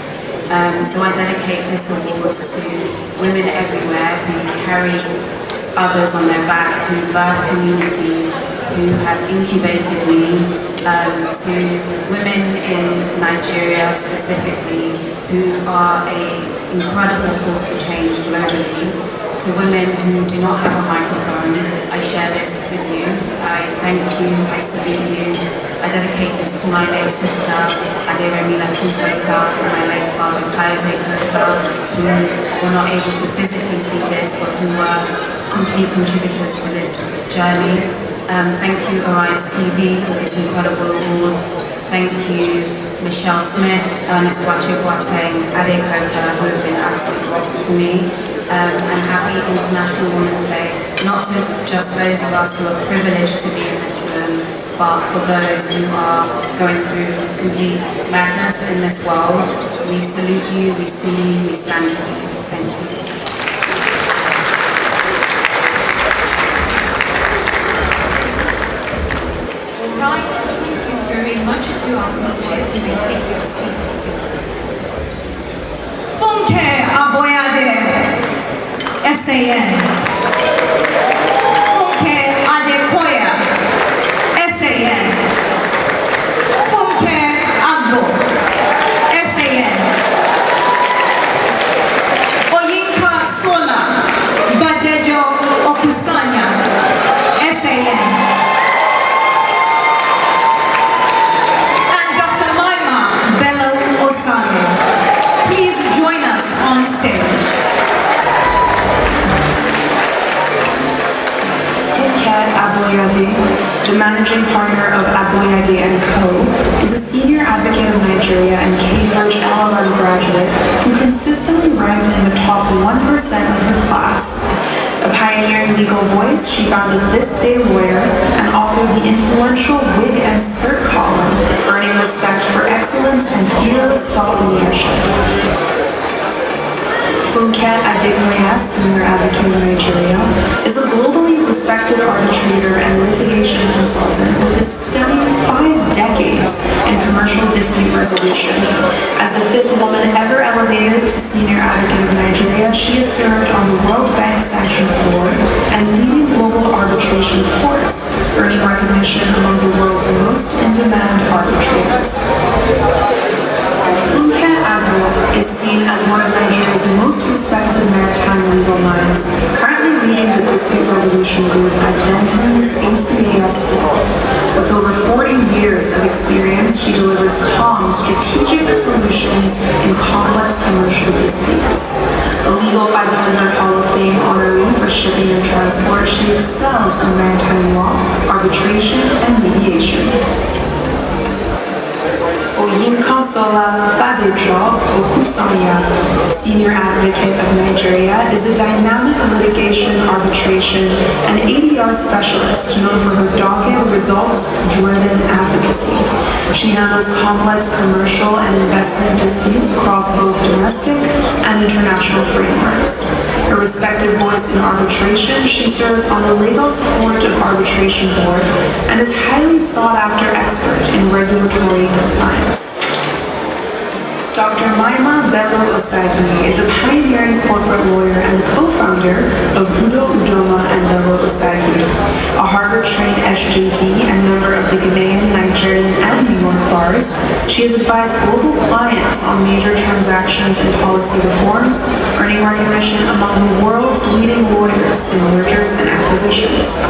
So I dedicate this award to women everywhere who carry others on their back, who birth communities, who have incubated me, to women in Nigeria specifically, who are an incredible force for change globally, to women who do not have a microphone. I share this with you. I thank you, I salute you. I dedicate this to my late sister, Aderemila Koka, and my late father, Kayode Koka, who were not able to physically see this, but who were complete contributors to this journey. Thank you, Arise TV, for this incredible award. Thank you, Michelle Smith, Ernest Wache Boateng, Ade Koka, who have been absolute rocks to me. And happy International Women's Day, not to just those of us who are privileged to be in this room, but for those who are going through complete madness in this world. We salute you, we see you, we stand with you. Thank you. Right, thank you very much to our coaches. You may take your seats, please. Funke Aboyade, SAN. Funke Adekoya, SAN. Funke Agbo, SAN. Oyinka Sola, Badejo Okusanya, SAN. Please join us on stage. Funke Aboyade. the managing partner of Aboyade & Co., is a senior advocate of Nigeria and Cambridge LLM graduate who consistently ranked in the top 1% of her class. A pioneering legal voice, she founded This Day Lawyer and authored the influential Wig and Skirt column, earning respect for excellence and fearless thought leadership. Funke Adegoya, senior advocate of Nigeria, is a globally respected arbitrator and litigation consultant with a stunning 5 decades in commercial dispute resolution. As the 5th woman ever elevated to senior advocate of Nigeria, she has served on the World Bank Sanctions Board and leading global arbitration courts, earning recognition among the world's most in-demand arbitrators. Funke Agbo is seen as one of Nigeria's most respected maritime legal minds, currently leading the dispute resolution group at Denton's ACAS Law. With over 40 years of experience, she delivers calm, strategic solutions in complex commercial disputes. A Legal 500 Hall of Fame honoree for shipping and transport, she excels in maritime law, arbitration, and mediation. Oyinkansola Badejo Okusanya, senior advocate of Nigeria, is a dynamic litigation, arbitration, and ADR specialist known for her dogged, results-driven advocacy. She handles complex commercial and investment disputes across both domestic and international frameworks. A respected voice in arbitration, she serves on the Lagos Court of Arbitration Board and is highly sought-after expert in regulatory compliance. Dr. Maima Bello Osagi is a pioneering corporate lawyer and co-founder of Udo Udoma and Bello Osagi, a Harvard-trained SJD and member of the Ghanaian, Nigerian, and New York bars. She has advised global clients on major transactions and policy reforms, earning recognition among the world's leading lawyers in mergers and acquisitions.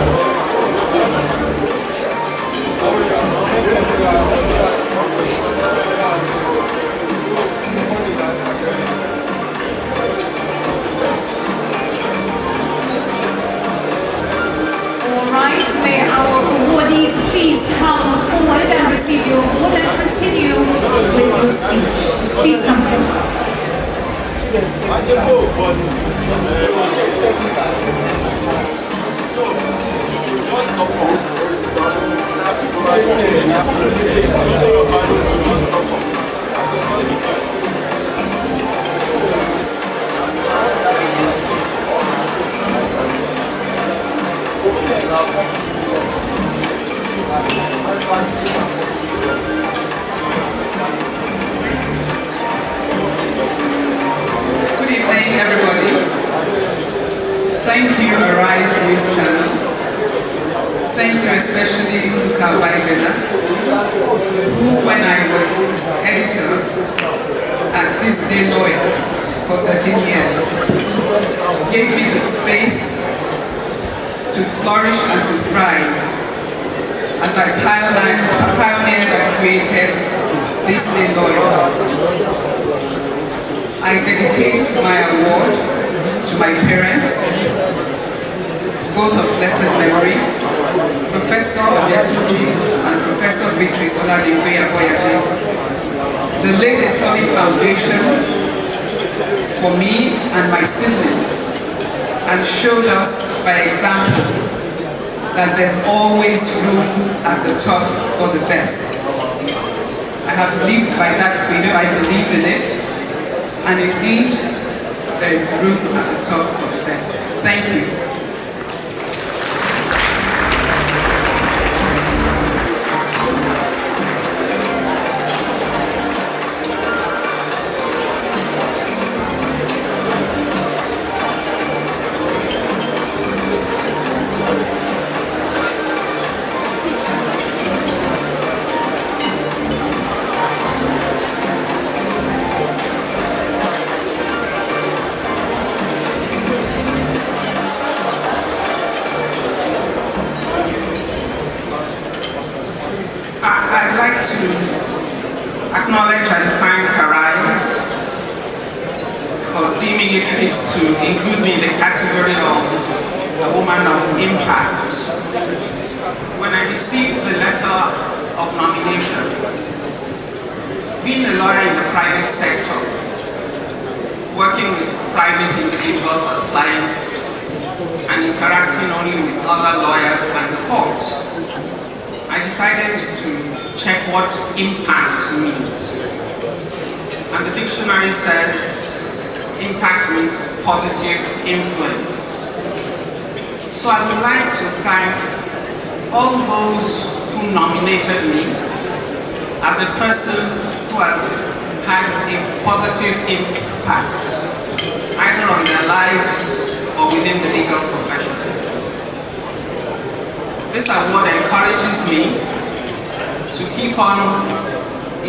May our awardees please come forward and receive your award and continue with your speech. Please come forward. Good evening, everybody. Thank you, Arise News Channel. Thank you especially Luka Baibela, who, when I was editor at This Day Lawyer for 13 years, gave me the space to flourish and to thrive as I pioneered and created This Day Lawyer. I dedicate my award to my parents, both of blessed memory, Professor Odetunji and Professor Beatrice Oladimpe Aboyade. They laid a solid foundation for me and my siblings and showed us by example that there's always room at the top for the best. I have lived by that credo, I believe in it, and indeed, there is room at the top for the best. Thank you. I'd like to acknowledge and thank Arise for deeming it fit to include me in the category of a woman of impact. When I I received the letter of nomination, being a lawyer in the private sector, working with private individuals as clients, and interacting only with other lawyers and the courts, I decided to check what impact means. And the dictionary says impact means positive influence. So I would like to thank all those who nominated me as a person who has had a positive impact, either on their lives or within the legal profession. This award encourages me to keep on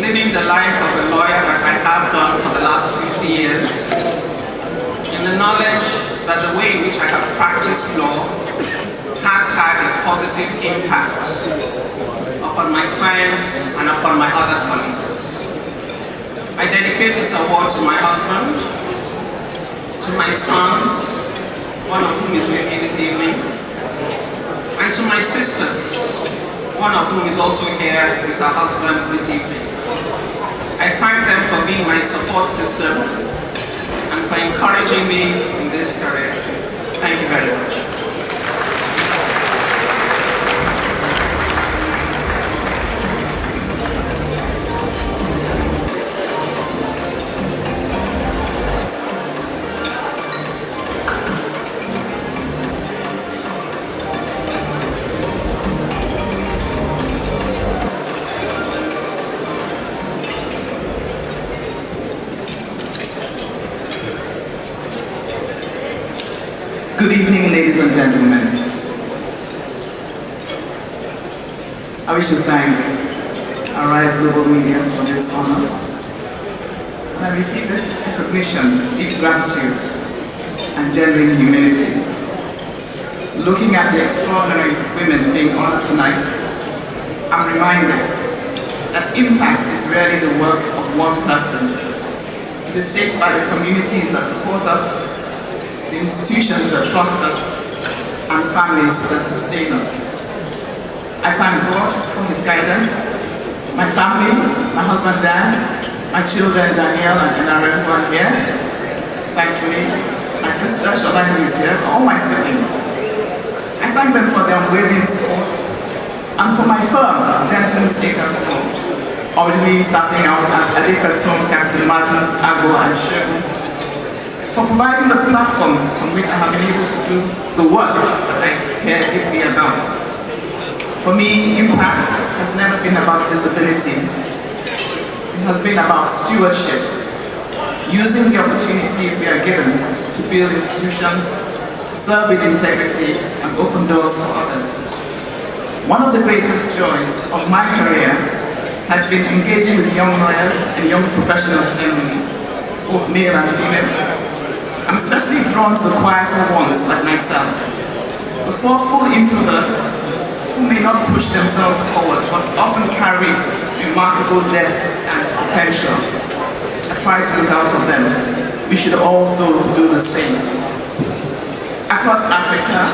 living the life of a lawyer that I have done for the last 50 years, in the knowledge that the way in which I have practiced law has had a positive impact upon my clients and upon my other colleagues. I dedicate this award to my husband, to my sons, one of whom is with me this evening, and to my sisters, one of whom is also here with her husband this evening. I thank them for being my support system and for encouraging me in this career. Thank you very much. Good evening, ladies and gentlemen. I wish to thank Arise Global Media for this honor. And I receive this recognition, deep gratitude, and genuine humility. Looking at the extraordinary women being honored tonight, I'm reminded that impact is rarely the work of one person. It is shaped by the communities that support us, the institutions that trust us, and families that sustain us. I thank God for His guidance, my family, my husband Dan, my children Danielle and Enare who are here, thankfully, my sister Shola who is here, all my siblings. I thank them for their unwavering support, and for my firm, Denton's Acres Law, originally starting out at Adepetum, Captain Martins, Agbo, and Sherman, for providing the platform from which I have been able to do the work that I care deeply about. For me, impact has never been about visibility. It has been about stewardship, using the opportunities we are given to build institutions, serve with integrity, and open doors for others. One of the greatest joys of my career has been engaging with young lawyers and young professionals generally, both male and female. I'm especially drawn to the quieter ones like myself, the thoughtful introverts who may not push themselves forward but often carry remarkable depth and potential. I try to look out for them. We should also do the same. Across Africa,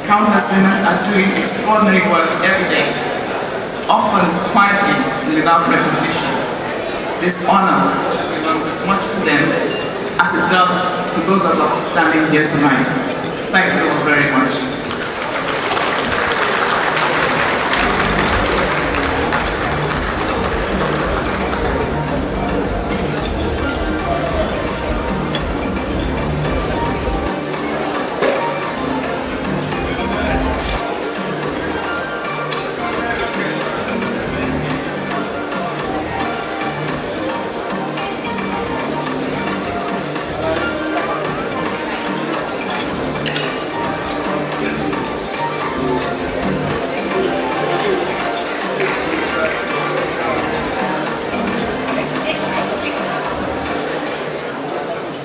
countless women are doing extraordinary work every day, often quietly and without recognition. This honor belongs as much to them as it does to those of us standing here tonight. Thank you all very much.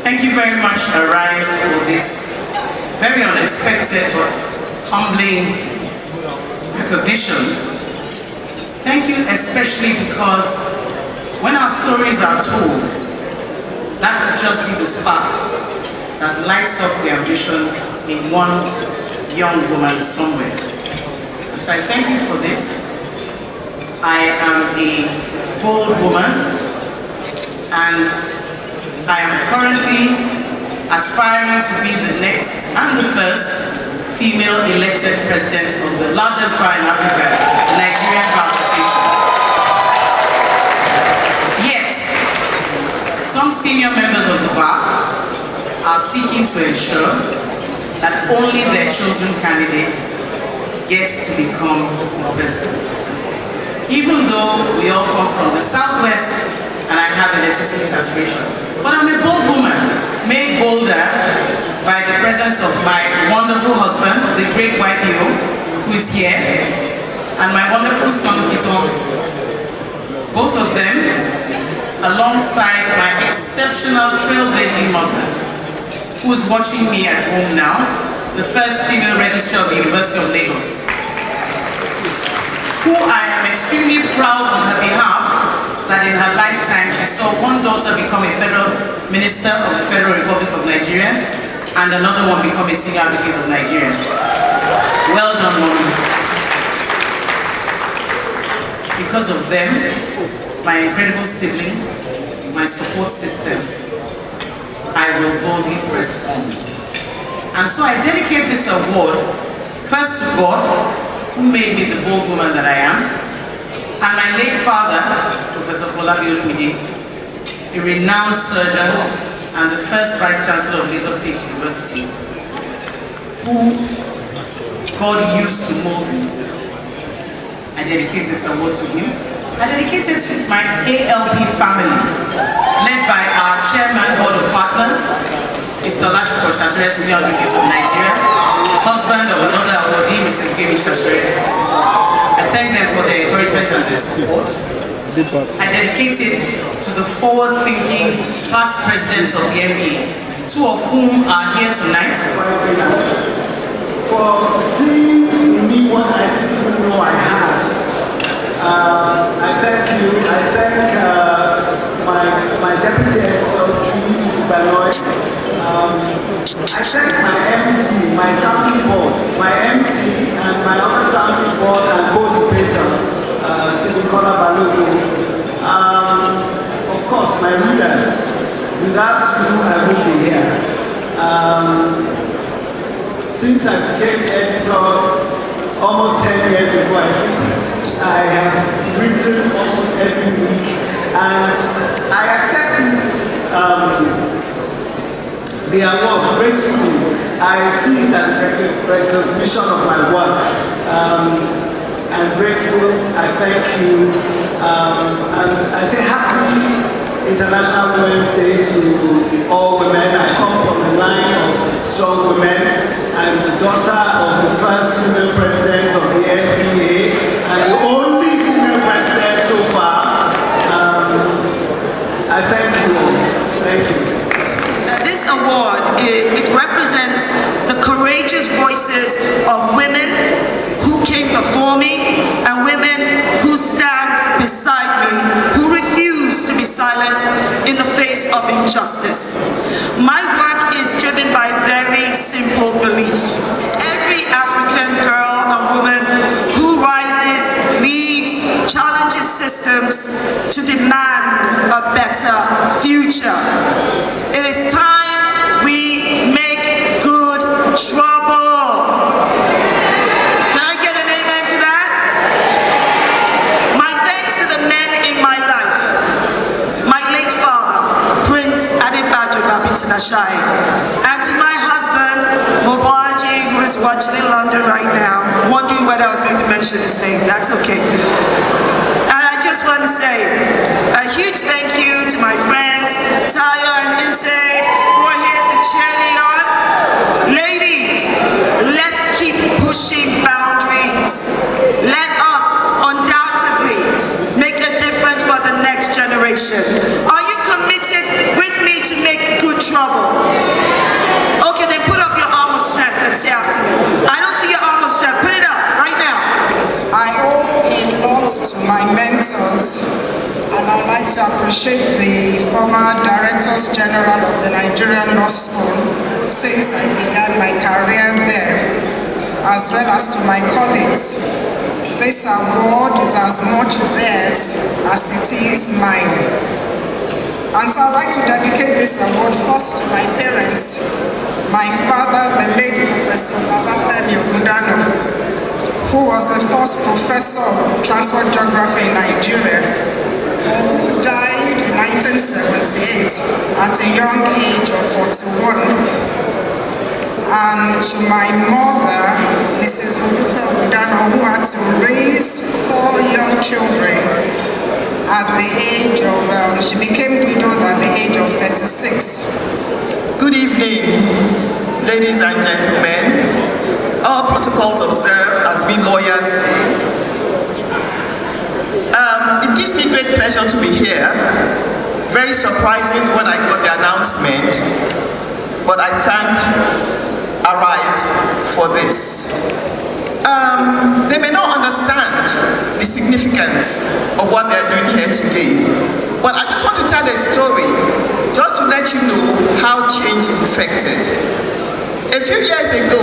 Thank you very much, Arise, for this very unexpected but humbling recognition. Thank you especially because when our stories are told, that could just be the spark that lights up the ambition in one young woman somewhere. So I thank you for this. I am a bold woman, and I am currently aspiring to be the next and the first female elected president of the largest bar in Africa, the Nigerian Bar Association. Yet, some senior members of the bar are seeking to ensure that only their chosen candidate gets to become the president. Even though we all come from the Southwest and I have a legitimate aspiration. But I'm a bold woman, made bolder by the presence of my wonderful husband, the great YPO, who is here, and my wonderful son, Kiton. Both of them, alongside my exceptional trailblazing mother, who is watching me at home now, the first female registrar of the University of Lagos, who I am extremely proud on her behalf that in her lifetime she saw one daughter become a federal minister of the Federal Republic of Nigeria and another one become a senior advocate of Nigeria. Well done, Mommy. Because of them, my incredible siblings, my support system, I will boldly press on. And so I dedicate this award first to God, who made me the bold woman that I am, and my late father, Professor Folabi Olumide, a renowned surgeon and the first Vice Chancellor of Lagos State University, who God used to mold me. I dedicate this award to him. I dedicate it to my ALP family, led by our Chairman, Board of Partners, Mr. Olashiko Shashere, Senior Advocate of Nigeria, husband of another awardee, Mrs. Baby Shashere. I thank them for their encouragement and their support. I dedicate it to the forward-thinking past presidents of the NBA, two of whom are here tonight. For seeing in me what I didn't even know I had. I thank you. I thank my deputy editor, Jude Banoy. I thank my MD, my sounding board, my MD and my other sounding board and co-debater, Sinikora Balogo. Of course, my readers. Without you, I won't be here. Since I became editor almost 10 years ago, I have written almost every week, and I accept this the award gracefully. I see it as recognition of my work. I'm grateful, I thank you, and I say happy International Women's Day to all women. I come from a line of strong women. I'm the daughter of the first female president of the NBA and the only female president so far. I thank you all. Thank you. This award, it represents the courageous voices of women who came before me and women who stand beside me, who refuse to be silent in the face of injustice. My work is driven by a very simple belief. Every African girl and woman who rises, leads, challenges systems to demand a better future. It is time we make good trouble. Can I get an amen to that? My thanks to the men in my life. My late father, Prince Adebayo Babintinashai, and to my husband, Mobolaji, who is watching in London right now, wondering whether I was going to mention his name. That's okay. And I just want to say a huge thank you to my friends, Tayo and Inse, who are here to cheer me on. Ladies, let's keep pushing boundaries. Let us undoubtedly make a difference for the next generation. Are you committed with me to make good trouble? Okay, then put up your arm of strength and say after me. I don't see your arm of strength. Put it up right now. I owe a lot to my mentors, and I'd like to appreciate the former Directors General of the Nigerian Law School since I began my career there. as well as to my colleagues. This award is as much theirs as it is mine. And so I'd like to dedicate this award first to my parents. My father, the late Professor Babafemi Ogundano, who was the first professor of transport geography in Nigeria, who died in 1978 at a young age of 41. And to my mother, Mrs. Oluka Ogundano, who had to raise 4 young children at the age of, she became widowed at the age of 36. Good evening, ladies and gentlemen. All protocols observed, as we lawyers say. It gives me great pleasure to be here. Very surprising when I got the announcement, but I thank Arise for this. They may not understand the significance of what they're doing here today, but I just want to tell a story just to let you know how change is effected. A few years ago,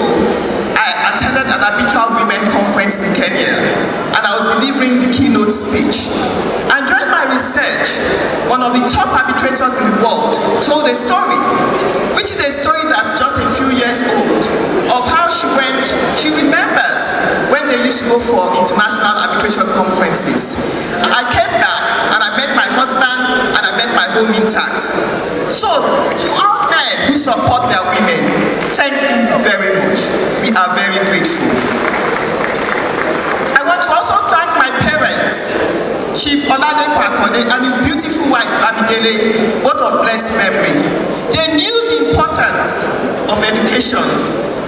I attended an arbitral women conference in Kenya, and I was delivering the keynote speech. And during my research, one of the top arbitrators in the world told a story, which is a story that's just a few years old, of how she remembers when they used to go for international arbitration conferences. I came back and I met my husband and I met my home intact. So, to all men who support their women, thank you very much. We are very grateful. I want to also thank my parents, Chief Olade Kwakode and his beautiful wife, Abigele, both of blessed memory. They knew the importance of education.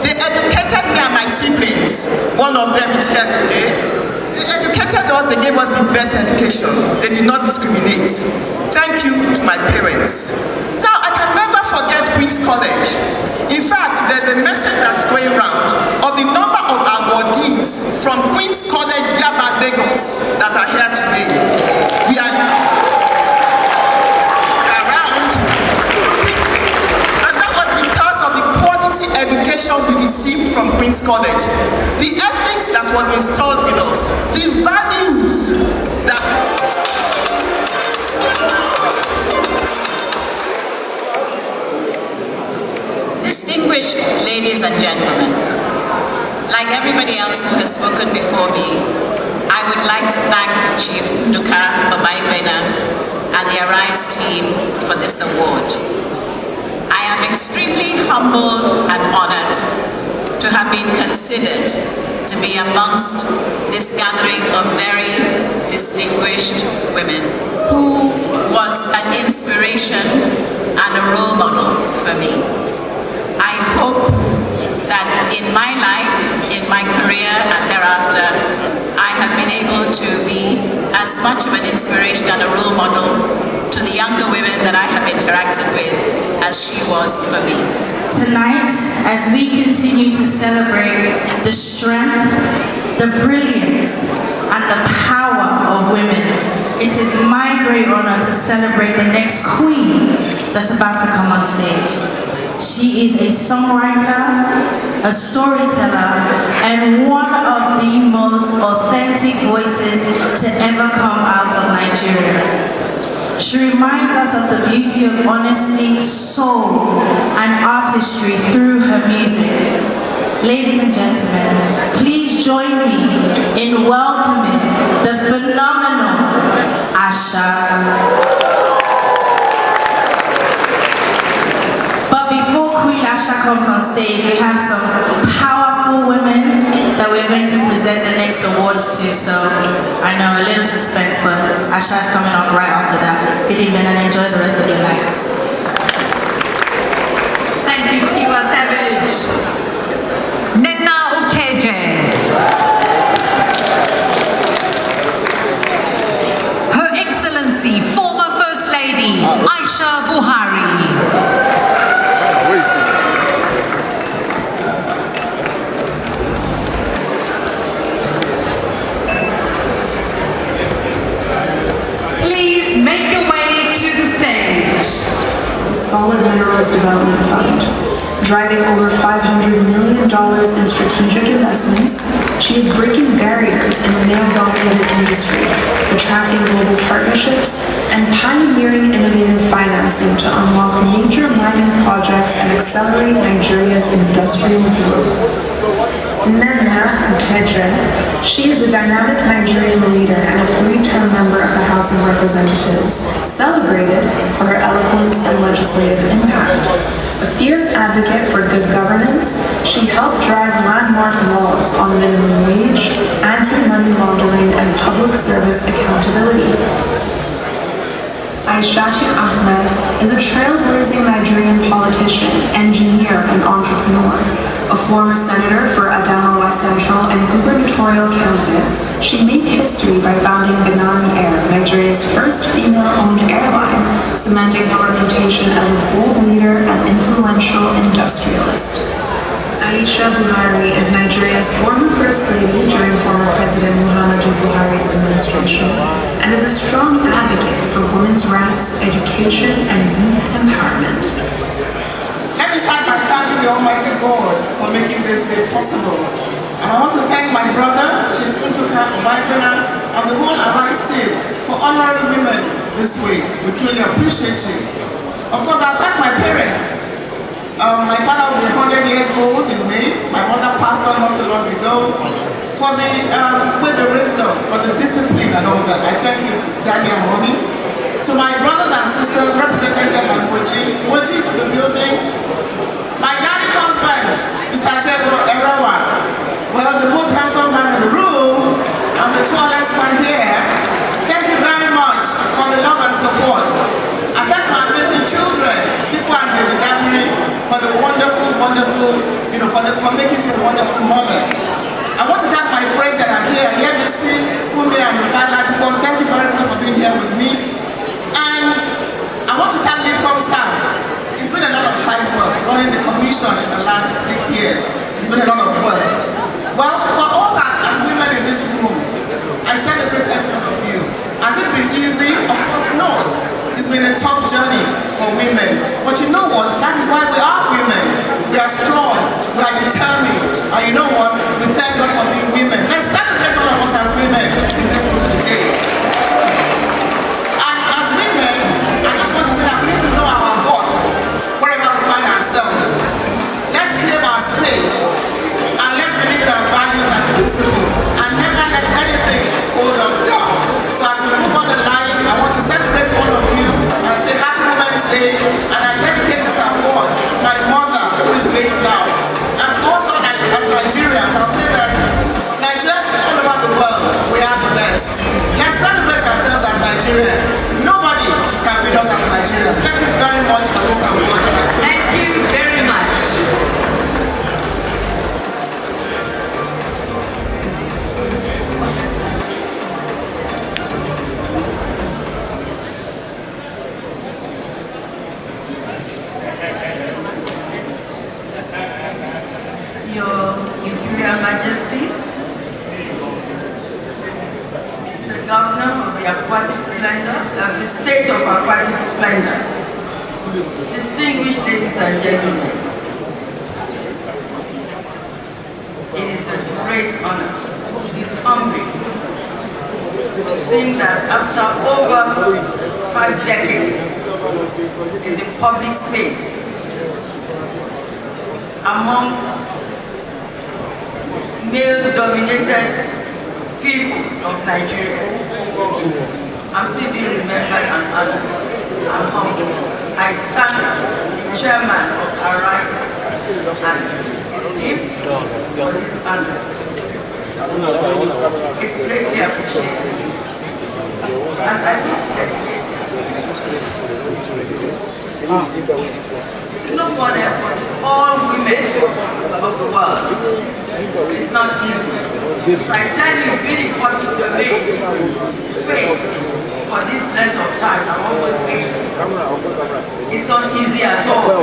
They educated me and my siblings. One of them is here today. They educated us, they gave us the best education. They did not discriminate. Thank you to my parents. Now, I can never forget Queen's College. In fact, there's a message that's going around of the number of awardees from Queen's College, Yaba, Lagos that are here today. We are around, and that was because of the quality education we received from Queen's College. The ethics that was installed with us, the values that distinguished ladies and gentlemen, like everybody else who has spoken before me, I would like to thank Chief Nduka Babaigbena and the Arise team for this award. I am extremely humbled and honored to have been considered to be amongst this gathering of very distinguished women who was an inspiration and a role model for me. I hope that in my life, in my career and thereafter, I have been able to be as much of an inspiration and a role model to the younger women that I have interacted with as she was for me. Tonight, as we continue to celebrate the strength, the brilliance, and the power of women, it is my great honor to celebrate the next queen that's about to come on stage. She is a songwriter, a storyteller, and one of the most authentic voices to ever come out of Nigeria. She reminds us of the beauty of honesty, soul, and artistry through her music. Ladies and gentlemen, please join me in welcoming the phenomenal Asha. Queen Asha comes on stage, we have some powerful women that we're going to present the next awards to, so I know a little suspense, but Asha's coming up right after that. Good evening and enjoy the rest of your night. Thank you, Tiwa Savage. Nena Okeje. Her Excellency, former First Lady, Aisha Buhari. Please make your way to the stage. Solid Minerals Development Fund. driving over $500 million in strategic investments. She is breaking barriers in the male-dominated industry, attracting global partnerships, and pioneering innovative financing to unlock major mining projects and accelerate Nigeria's industrial growth. Nana Nkeje. She is a dynamic Nigerian leader and a 3-term member of the House of Representatives, celebrated for her eloquence and legislative impact. A fierce advocate for good governance, she helped drive landmark laws on minimum wage, anti-money laundering, and public service accountability. Aishatu Ahmed is a trailblazing Nigerian politician, engineer, and entrepreneur. A former senator for Adamawa Central and gubernatorial candidate, she made history by founding Banani Air, Nigeria's first female-owned airline, cementing her reputation as a bold leader and influential industrialist. Aisha Buhari is Nigeria's former First Lady during former President Muhammadu Buhari's administration and is a strong advocate for women's rights, education, and youth empowerment. Let me start by thanking the Almighty God for making this day possible. And I want to thank my brother, Chief Nduka Obaibena, and the whole Arise team for honoring women this week. We truly appreciate you. Of course, I'll thank my parents. My father will be 100 years old in May. My mother passed on not too long ago. For the way they raised us, for the discipline and all that. I thank you, Daddy and Mommy. To my brothers and sisters represented here by Moji. Moji is in the building. My daddy husband, Mr. Shego Erawa. Well, the most handsome man in the room and the tallest man here. Thank you very much for the love and support. I thank my amazing children, Tipu and Dejidabri, for the wonderful, for making me a wonderful mother. I want to thank my friends that are here, Yebisi, Fume, and Rufai Latibon. Thank you very much for being here with me. And I want to thank NIDCOM staff. It's been a lot of hard work running the commission in the last 6 years. It's been a lot of work. Well, for us as women in this room, I celebrate every one of you. Has it been easy? Of course not. It's been a tough journey for women. But you know what? That is why we are women. We are strong. We are determined. And you know what? We thank God for being women. Let's celebrate all of us as women in this room today. And as women, I just want to say that we need to know our worth wherever we find ourselves. Let's claim our space. And let's believe in our values and principles. And never let anything hold us down. So as we move on in life, I want to celebrate all of you and say Happy Women's Day, and I dedicate this award to my mother, who is late now. And also as Nigerians, I'll say that Nigerians all over the world, we are the best. Let's celebrate ourselves as Nigerians. Nobody can beat us as Nigerians. Thank you very much for this award. Thank you very much. Your Imperial Majesty, Mr. Governor of the Aquatic Splendor, of the State of Aquatic Splendor, distinguished ladies and gentlemen, it is a great honor, it is humbling to think that after over 5 decades in the public space, amongst male-dominated peoples of Nigeria, I'm still being remembered and honored. I'm humbled. I thank the chairman of Arise and his team for this honor. It's greatly appreciated. And I want to dedicate this to no one else but to all women of the world. It's not easy. If I tell you, being in public domain space for this length of time, I'm almost 80. It's not easy at all.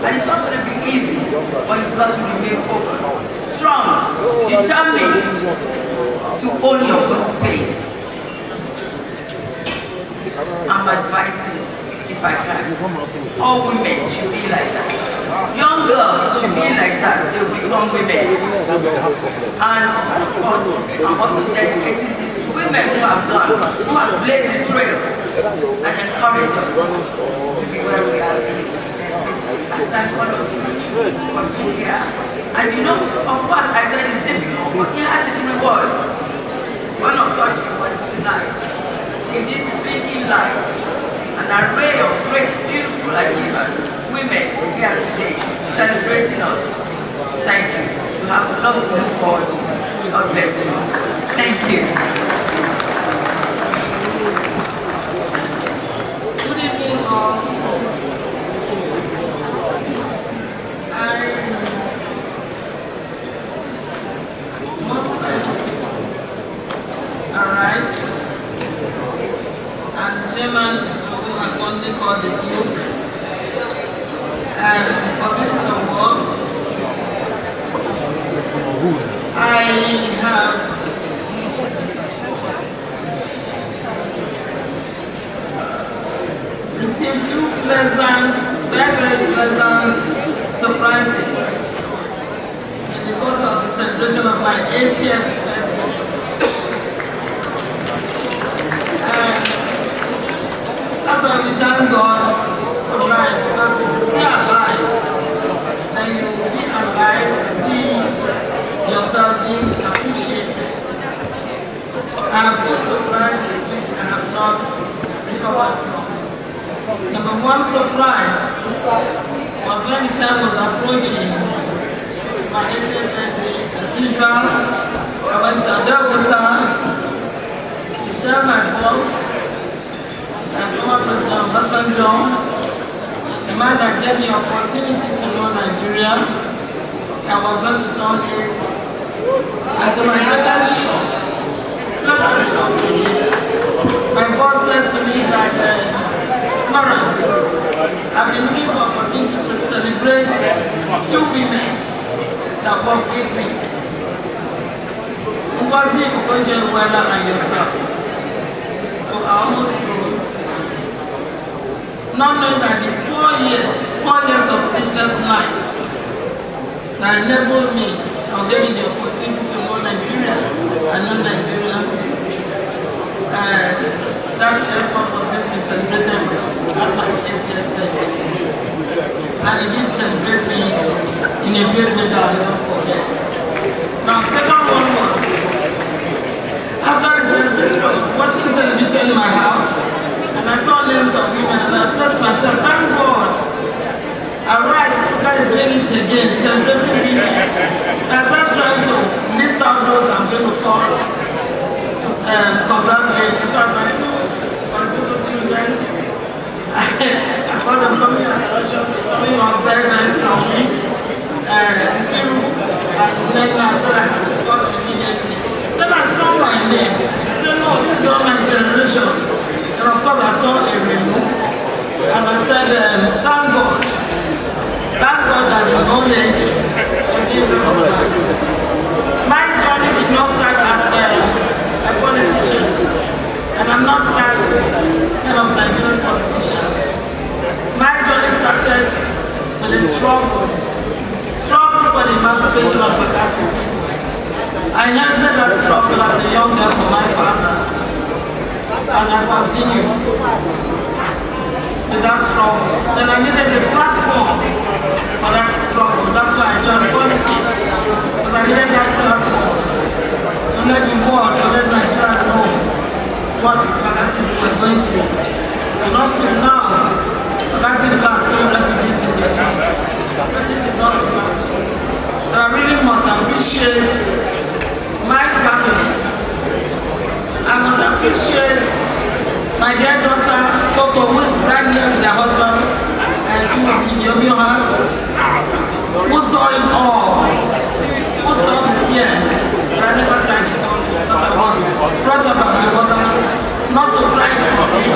And it's not going to be easy, but you've got to remain focused, strong, determined to own your own space. I'm advising, if I can, all women should be like that. Young girls, I'm also dedicating this to women who have gone, who have blazed the trail and encouraged us to be where we are today. So I thank all of you for being here. And you know, of course, I said it's difficult, but it has its rewards. One of such rewards tonight, in this blinking light, an array of great, beautiful achievers, women here today, celebrating us. Thank you. You have lots to look forward to. God bless you. Thank you. Good evening, all. Arise and Chairman, whom I only call the Duke, and for this award, I have received two pleasant, very pleasant surprises in the course of the celebration of my 80th birthday. That's why we thank God for life, because if you see alive, then you will be alive to see yourself being appreciated. I have two surprises which I have not recovered from. Number one surprise was when the time was approaching my 80th birthday. As usual, I went to Abeokuta to tell my boss and former President Obasanjo, the man that gave me opportunity to know Nigeria, I was going to turn 80. And to my greatest shock, my boss said to me that, Florence, I've been looking for opportunities to celebrate two women that work with me. Ngozi Okonjo-Iweala and yourself. So I almost froze. Not knowing that the 4 years of sleepless nights that enabled me or gave me the opportunity to know Nigeria and know Nigerians, that effort was going to be celebrated at my 80th birthday. And it did celebrate me in a great way that I'll never forget. Now, the second one was, after the celebration, I was watching television in my house, and I saw names of women, and I said to myself, thank God, Arise, God is doing it again, celebrating women. And I started trying to list out those I'm going to call, just congratulate. In fact, my two children, I call them coming up very strongly. Firu, and then I said I have to call them immediately. Then I saw my name. I said, no, this is not my generation. And of course I saw a review. And I said, thank God. Thank God that the knowledge of being recognized. My journey did not start as a politician. And I'm not that kind of Nigerian politician. My journey started with a struggle for the emancipation of Bakassi people. I inherited that struggle as a young girl from my father, and I continued with that struggle. Then I needed a platform for that struggle. That's why I joined politics, because I needed that platform to let the world, to let Nigeria know what Bakassi people were going through. And up till now, Bakassi people are still refugees in their country. But it is not enough. So I really must appreciate my family. I must appreciate my dear daughter, Coco, who is right here with her husband, and two of Yobio has, who saw it all, who saw the tears, but I never cried because I was brought up by my mother not to cry for me,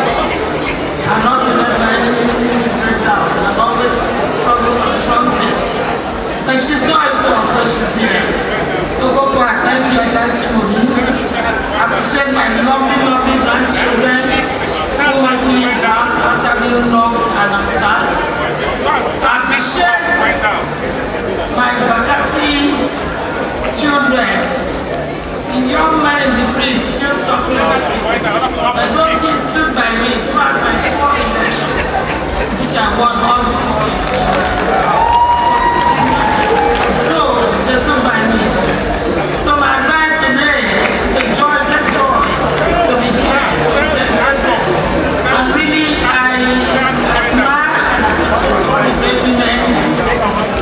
and not to let my enemies break down, and always struggle for the transit. But she saw it all, so she's here. So Coco, I thank you, I appreciate my lovely grandchildren who might be around after being loved and attached. I appreciate my Bakassi children in young man in the breeze, just talking about it. But those kids stood by me throughout my 4 elections, which I won all the 4 elections. So, they stood by me. So my advice today is a joy, great joy to be here, to be celebrated. And really, I admire and appreciate the women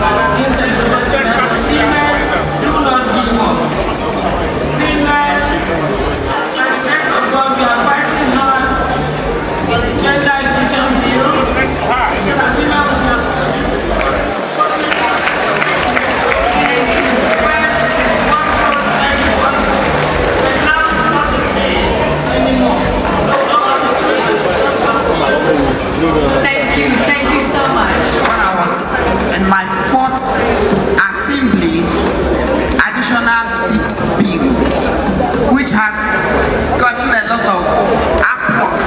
that are being celebrated tonight. Women do not give up. Women, by the grace of God, we are fighting hard for the gender inclusion bill, so that women will be Thank you so much. When I was in my 4th assembly, additional seats bill, which has gotten a lot of applause.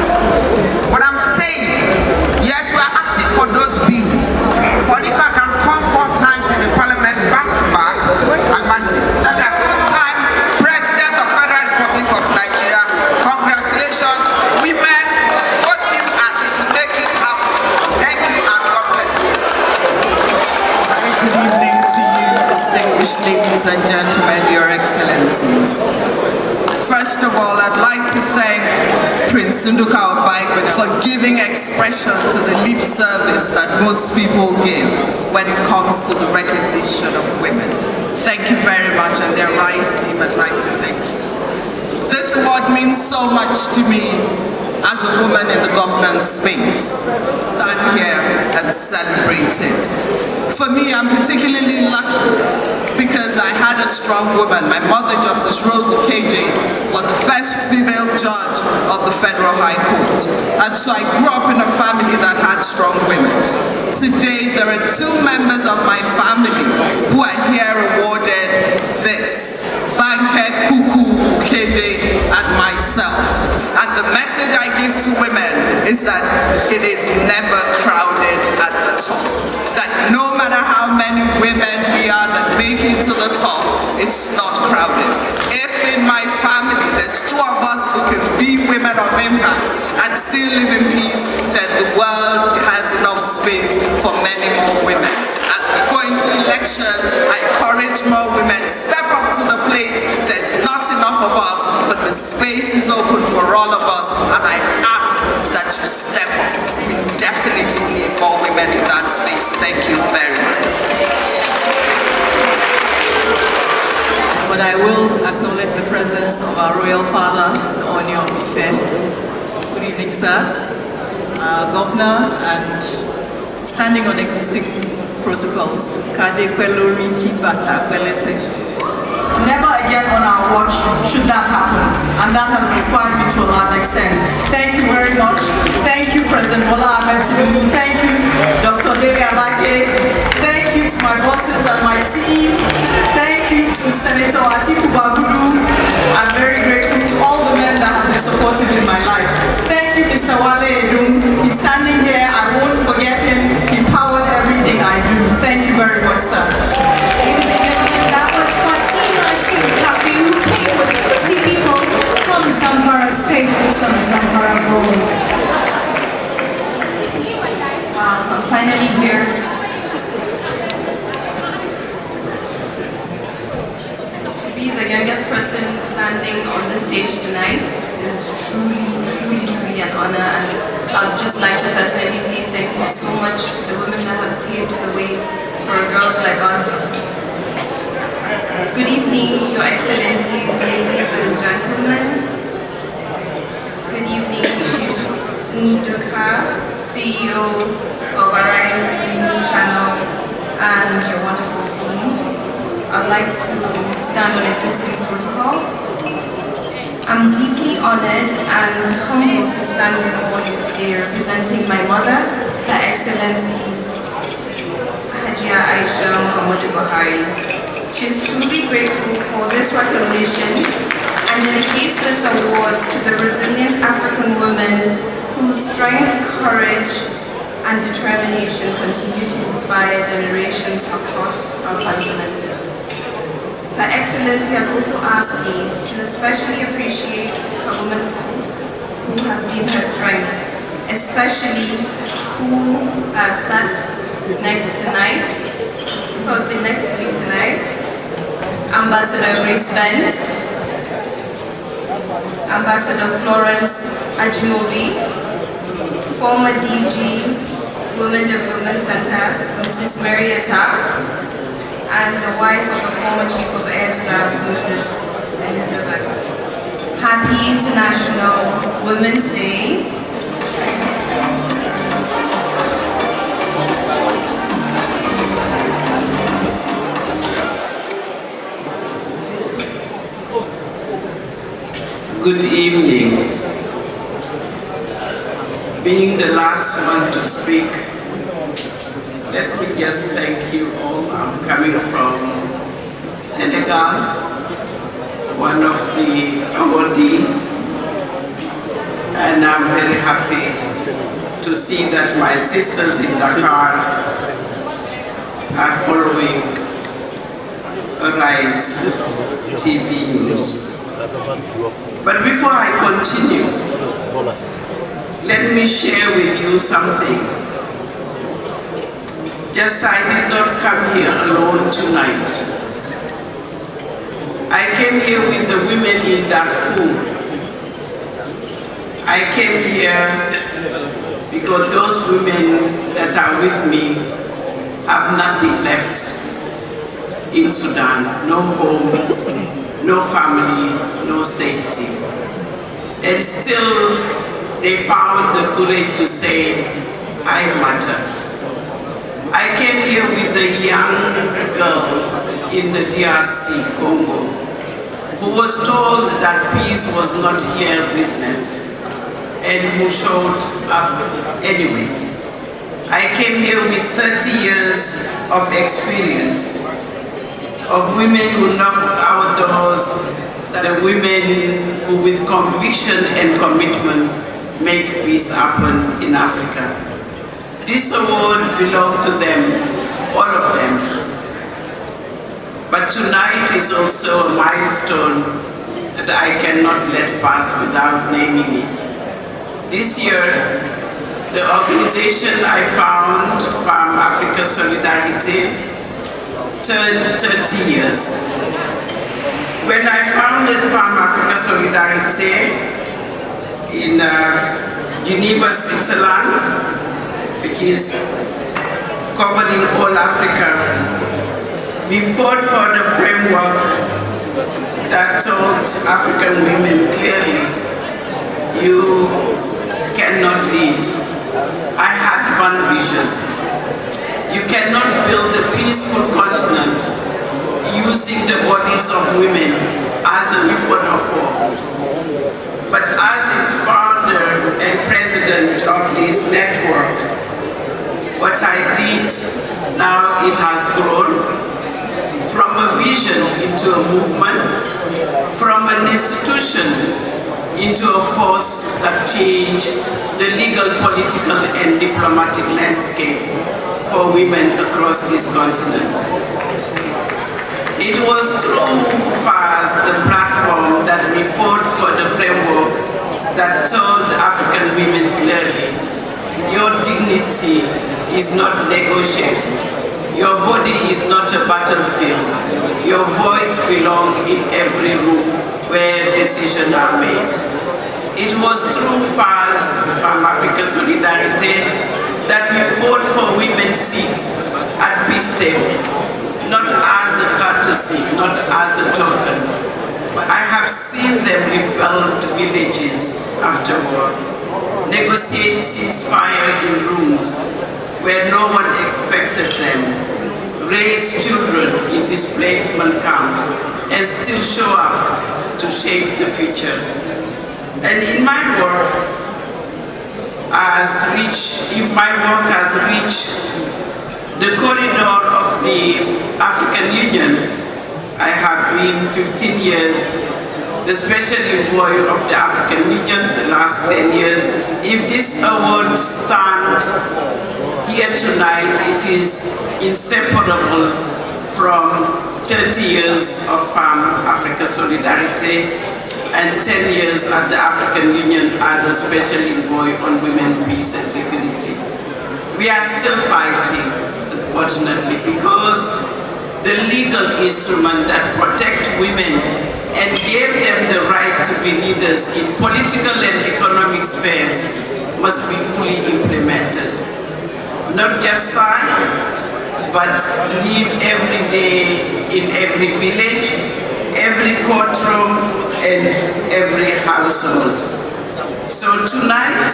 But I'm saying, yes, we are asking for those bills. For if I can come 4 times in the parliament back to back, and my sister, that's a full-time president of Federal Republic of Nigeria, congratulations, women, vote him and it will make it happen. Thank you and God bless you. Good evening to you, distinguished ladies and gentlemen, your excellencies. First of all, I'd like to thank Prince Nduka Obaigbe for giving expression to the lip service that most people give when it comes to the recognition of women. Thank you very much, and the Arise team, I'd like to thank you. This award means so much to me as a woman in the governance space. Stand here and celebrate it. For me, I'm particularly lucky because I had a strong woman. My mother, Justice Rose Okeje, was the first female judge of the Federal High Court. And so I grew up in a family that had strong women. Today, there are 2 members of my family who are here awarded this. Banke Kuku Okeje and myself. And the message I give to women is that it is never crowded at the top. That no matter how many women we are that make it to the top, it's not crowded. If in my family there's 2 of us who can be women of impact and still live in peace, then the world has enough space for many more women. As we go into elections, I encourage more women, step up to the plate. There's not enough of us, but the space is open for all of us, and I ask that you step up. We definitely need more women in that space. Thank you very much. But I will acknowledge the presence of our royal father, the Oni of Ife. Good evening, sir. Governor, and standing on existing protocols. Kade Pelori Kibata Pelese. Never again on our watch should that happen, and that has inspired me to a large extent. Thank you very much. Thank you, President Bola Ahmed Tinubu. Thank you, Dr. Dele Alake. Thank you to my bosses and my team. Thank you to Senator Atiku Bagudu. I'm very grateful to all the men that have been supportive in my life. Thank you, Mr. Wale Edun. He's standing here. I won't forget him. He powered everything I do. Thank you very much, sir. That was Fatima Sheikh Kafi, who came with 50 people from Zamfara State with some Zamfara gold. Wow, I'm finally here. To be the youngest person standing on the stage tonight is truly an honor, and I'd just like to personally say thank you so much to the women that have paved the way for girls like us. Good evening, Your Excellencies, ladies and gentlemen. Good evening, Chief Nduka, CEO of Arise News Channel, and your wonderful team. I'd like to stand on existing protocol. I'm deeply honored and humbled to stand before you today representing my mother, Her Excellency Hajia Aisha Muhammadu Buhari. She's truly grateful for this recognition and dedicates this award to the resilient African women whose strength, courage, and determination continue to inspire generations across our continent. Her Excellency has also asked me to especially appreciate her womenfolk who have been her strength, especially who have sat next tonight, who have been next to me tonight. Ambassador Grace Bent, Ambassador Florence Ajimobi, former DG, Women Development Center, Mrs. Marietta, and the wife of the former Chief of Air Staff, Mrs. Elizabeth. Happy International Women's Day. Good evening. Being the last one to speak, let me just thank you all. I'm coming from Senegal, one of the awardee, and I'm very happy to see that my sisters in Dakar are following Arise TV News. But before I continue, let me share with you something. Yes, I did not come here alone tonight. I came here with the women in Darfur. I came here because those women that are with me have nothing left in Sudan. No home, no family, no safety. And still, they found the courage to say, I matter. I came here with a young girl in the DRC, Congo, who was told that peace was not her business, and who showed up anyway. I came here with 30 years of experience, of women who knock our doors, that are women who with conviction and commitment make peace happen in Africa. This award belongs to them, all of them. But tonight is also a milestone that I cannot let pass without naming it. This year, the organization I found, Farm Africa Solidarity, turned 30 years. When I founded Farm Africa Solidarity in Geneva, Switzerland, which is covering all Africa, we fought for the framework that told African women clearly, you cannot lead. I had one vision. You cannot build a peaceful continent using the bodies of women as a weapon of war. But as its founder and president of this network, what I did, now it has grown from a vision into a movement, from an institution into a force that changed the legal, political, and diplomatic landscape for women across this continent. It was through FAS, the platform, that we fought for the framework that told African women clearly, your dignity is not negotiable. Your body is not a battlefield. Your voice belongs in every room where decisions are made. It was through FAS, Farm Africa Solidarity, that we fought for women's seats at peace table, not as a courtesy, not as a token. But I have seen them rebuild villages after war, negotiate ceasefire in rooms where no one expected them, raise children in displacement camps, and still show up to shape the future. And in my work, if my work has reached the corridor of the African Union, I have been 15 years the special envoy of the African Union the last 10 years. If this award stands here tonight, it is inseparable from 30 years of Africa Solidarity and 10 years at the African Union as a special envoy on women, peace and security. We are still fighting, unfortunately, because the legal instrument that protects women and gave them the right to be leaders in political and economic spheres must be fully implemented. Not just sign, but live every day in every village, every courtroom, and every household. So tonight,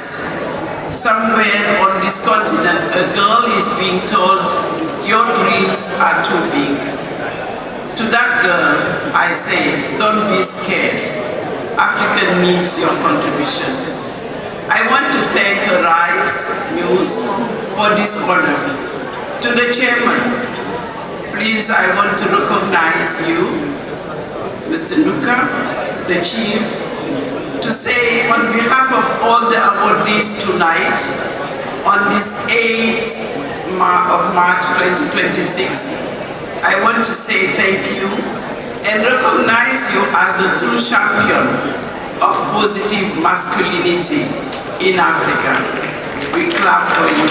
somewhere on this continent, a girl is being told, your dreams are too big. To that girl, I say, don't be scared. Africa needs your contribution. I want to thank Arise News for this honor. To the chairman, please, I want to recognize you, Mr. Nduka, the chief, to say on behalf of all the awardees tonight, on this 8th of March 2026, I want to say thank you and recognize you as a true champion of positive masculinity in Africa. We clap for you.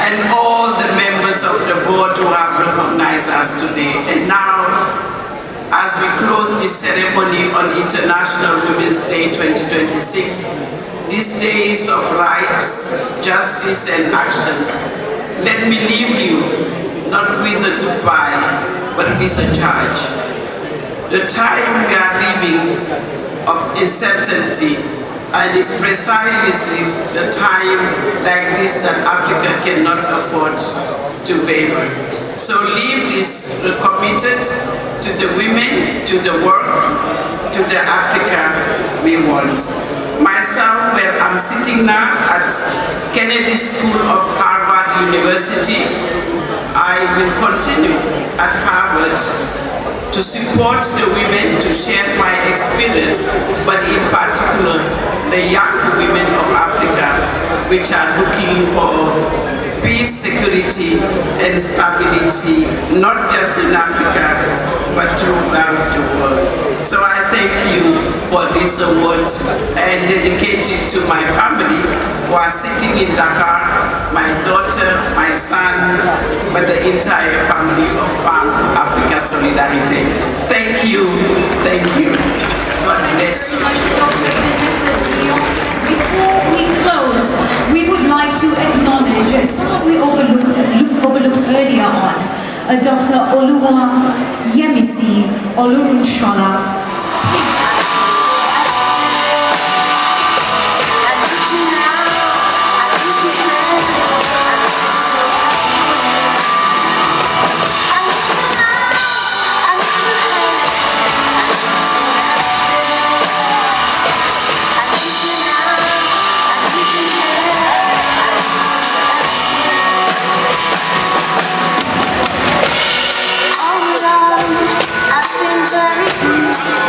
And all the members of the board who have recognized us today. And now, as we close this ceremony on International Women's Day 2026, these days of rights, justice and action, let me leave you not with a goodbye, but with a charge. The time we are living of uncertainty, and it's precisely the time like this that Africa cannot afford to waver. So leave this committed to the women, to the work, to the Africa we want. Myself, where I'm sitting now at Kennedy School of Harvard University, I will continue at Harvard to support the women, to share my experience, but in particular, the young women of Africa, which are looking for peace, security, and stability, not just in Africa, but throughout the world. So I thank you for this award and dedicate it to my family who are sitting in Dakar, my daughter, my son, but the entire family of Africa Solidarity. Thank you, thank you. God bless you. Before we close, we would like to acknowledge someone we overlooked earlier on, Dr. Oluwa Yemisi Olurunshola. I've been very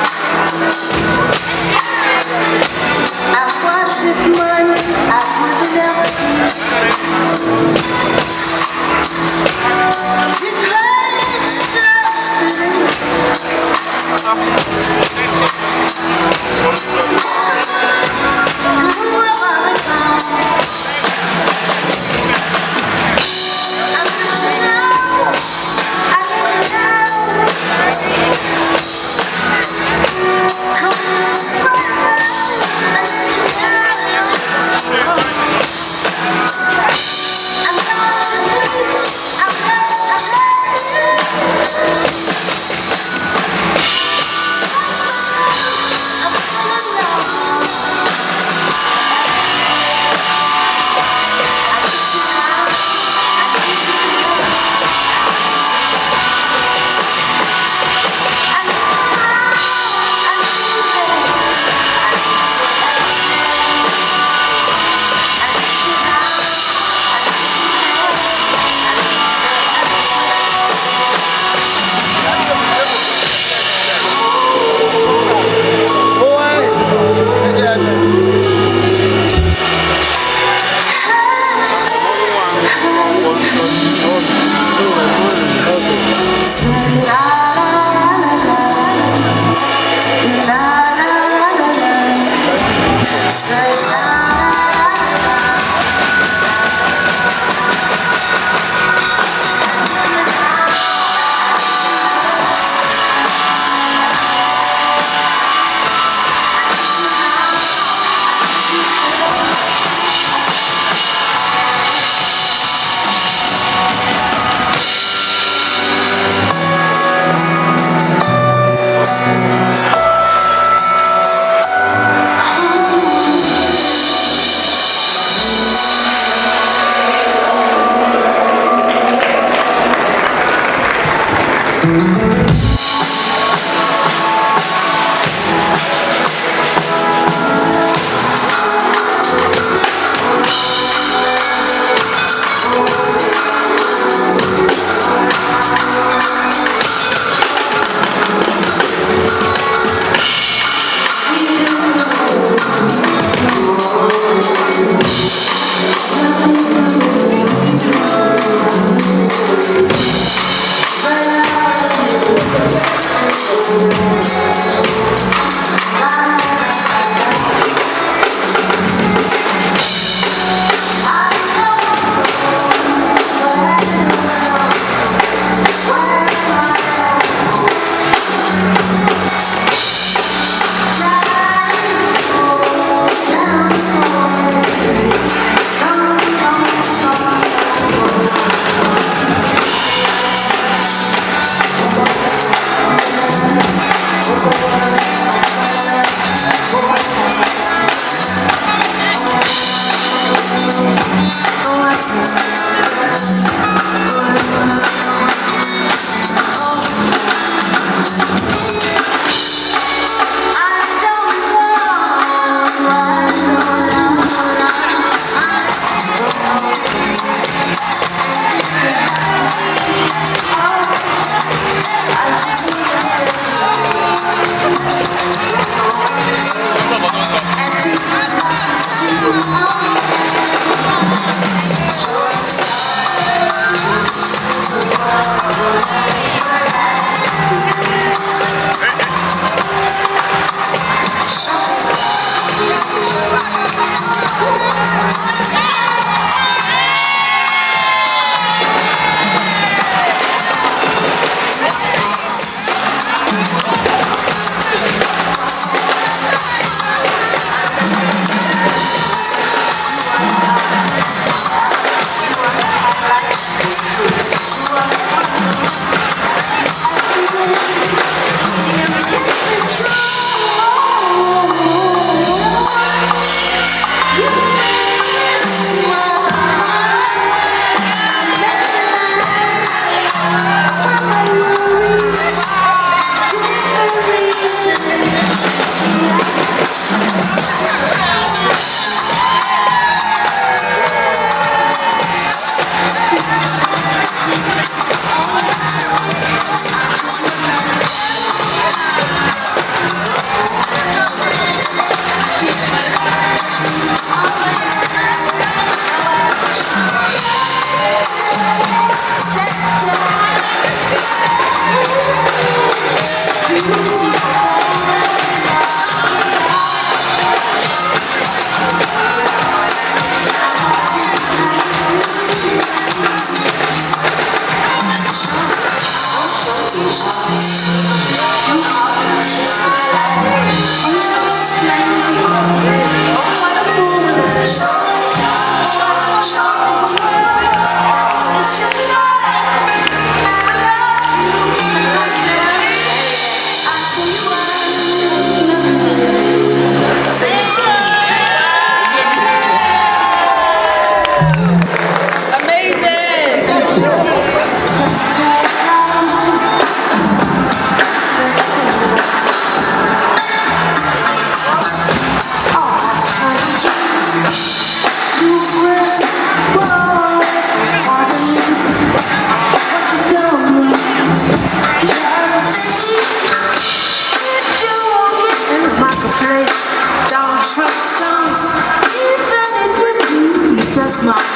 place, don't trust those. Even if you do, you just might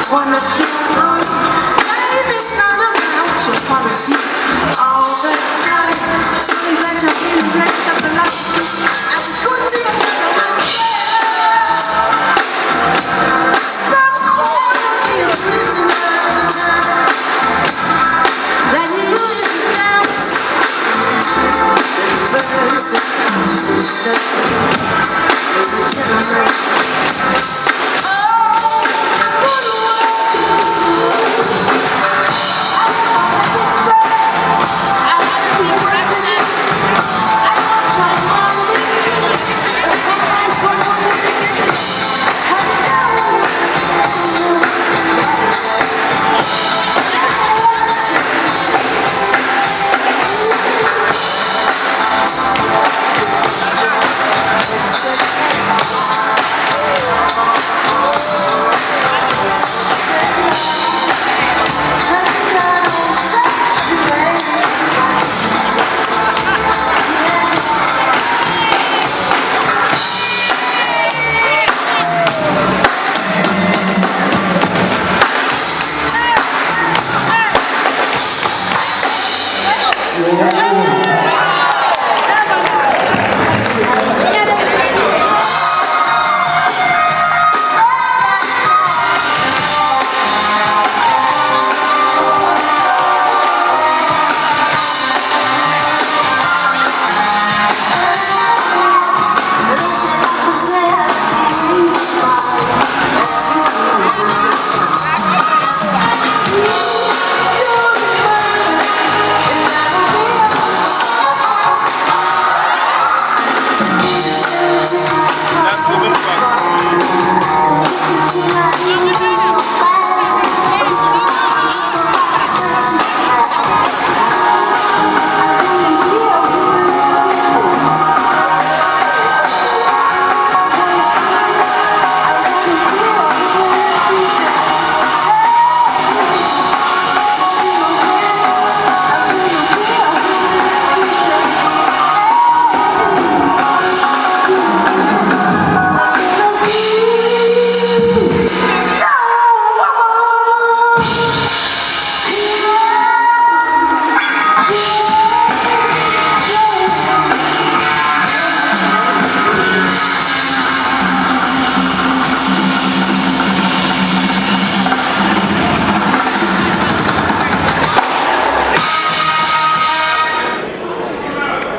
wanna feel on. Life is not about your policies all the time, so you better be ready to the life and go to your fellow. Stop calling me a prisoner tonight. Then you leave me down. First, the step is a gentleman.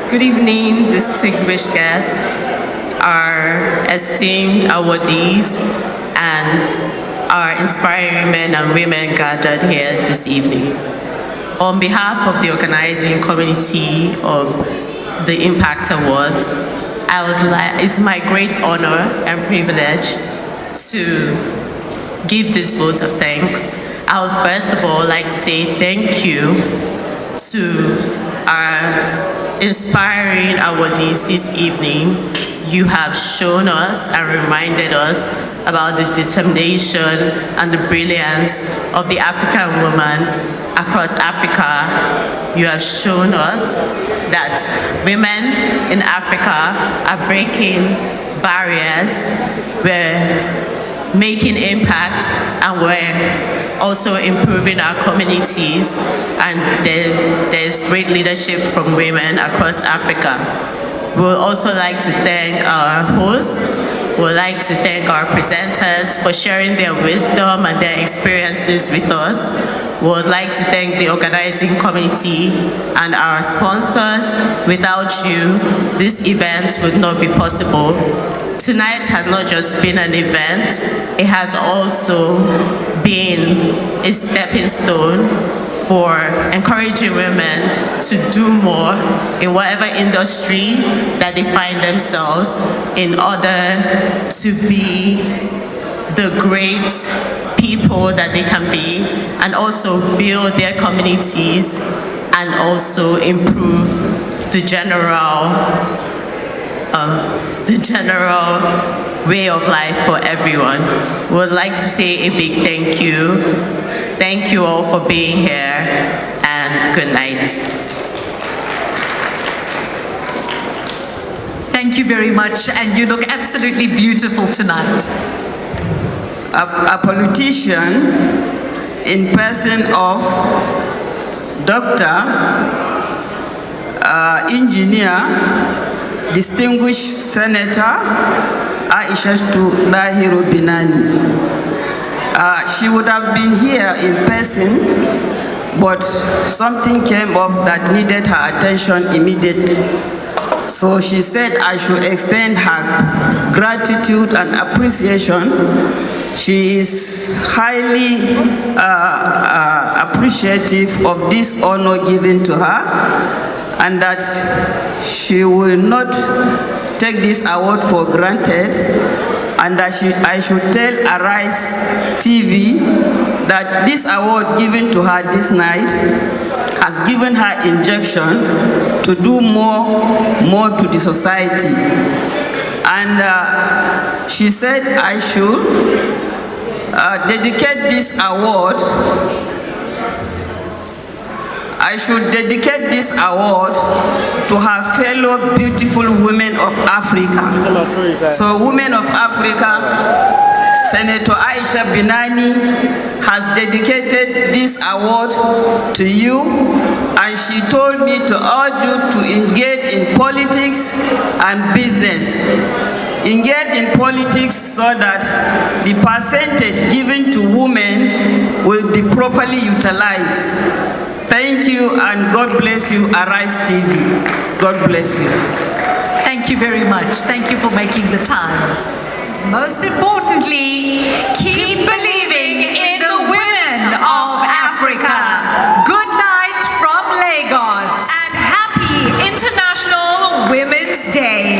Good evening, distinguished guests, our esteemed awardees, and our inspiring men and women gathered here this evening. On behalf of the organizing committee of the Impact Awards, it's my great honor and privilege to give this vote of thanks. I would first of all like to say thank you to our inspiring awardees this evening. You have shown us and reminded us about the determination and the brilliance of the African woman across Africa. You have shown us that women in Africa are breaking barriers, we're making impact, and we're also improving our communities, and there's great leadership from women across Africa. We would also like to thank our hosts. We would like to thank our presenters for sharing their wisdom and their experiences with us. We would like to thank the organizing committee and our sponsors. Without you, this event would not be possible. Tonight has not just been an event, it has also been a stepping stone for encouraging women to do more in whatever industry that they find themselves in order to be the great people that they can be, and also build their communities and also improve the general way of life for everyone. We would like to say a big thank you. Thank you all for being here, and good night. Thank you very much, and you look absolutely beautiful tonight. A politician in person of doctor, engineer, distinguished Senator Aishatu Dahiru Binani. She would have been here in person, but something came up that needed her attention immediately. So she said I should extend her gratitude and appreciation. She is highly appreciative of this honor given to her, and that she will not take this award for granted, and that I should tell Arise TV that this award given to her this night has given her injection to do more to the society. And she said I should dedicate this award to her fellow beautiful women of Africa. So women of Africa, Senator Aisha Binani has dedicated this award to you, and she told me to urge you to engage in politics and business. Engage in politics so that the percentage given to women will be properly utilized. Thank you, and God bless you, Arise TV. God bless you. Thank you very much. Thank you for making the time. And most importantly, keep believing in the women of Africa. Good night from Lagos. And happy International Women's Day.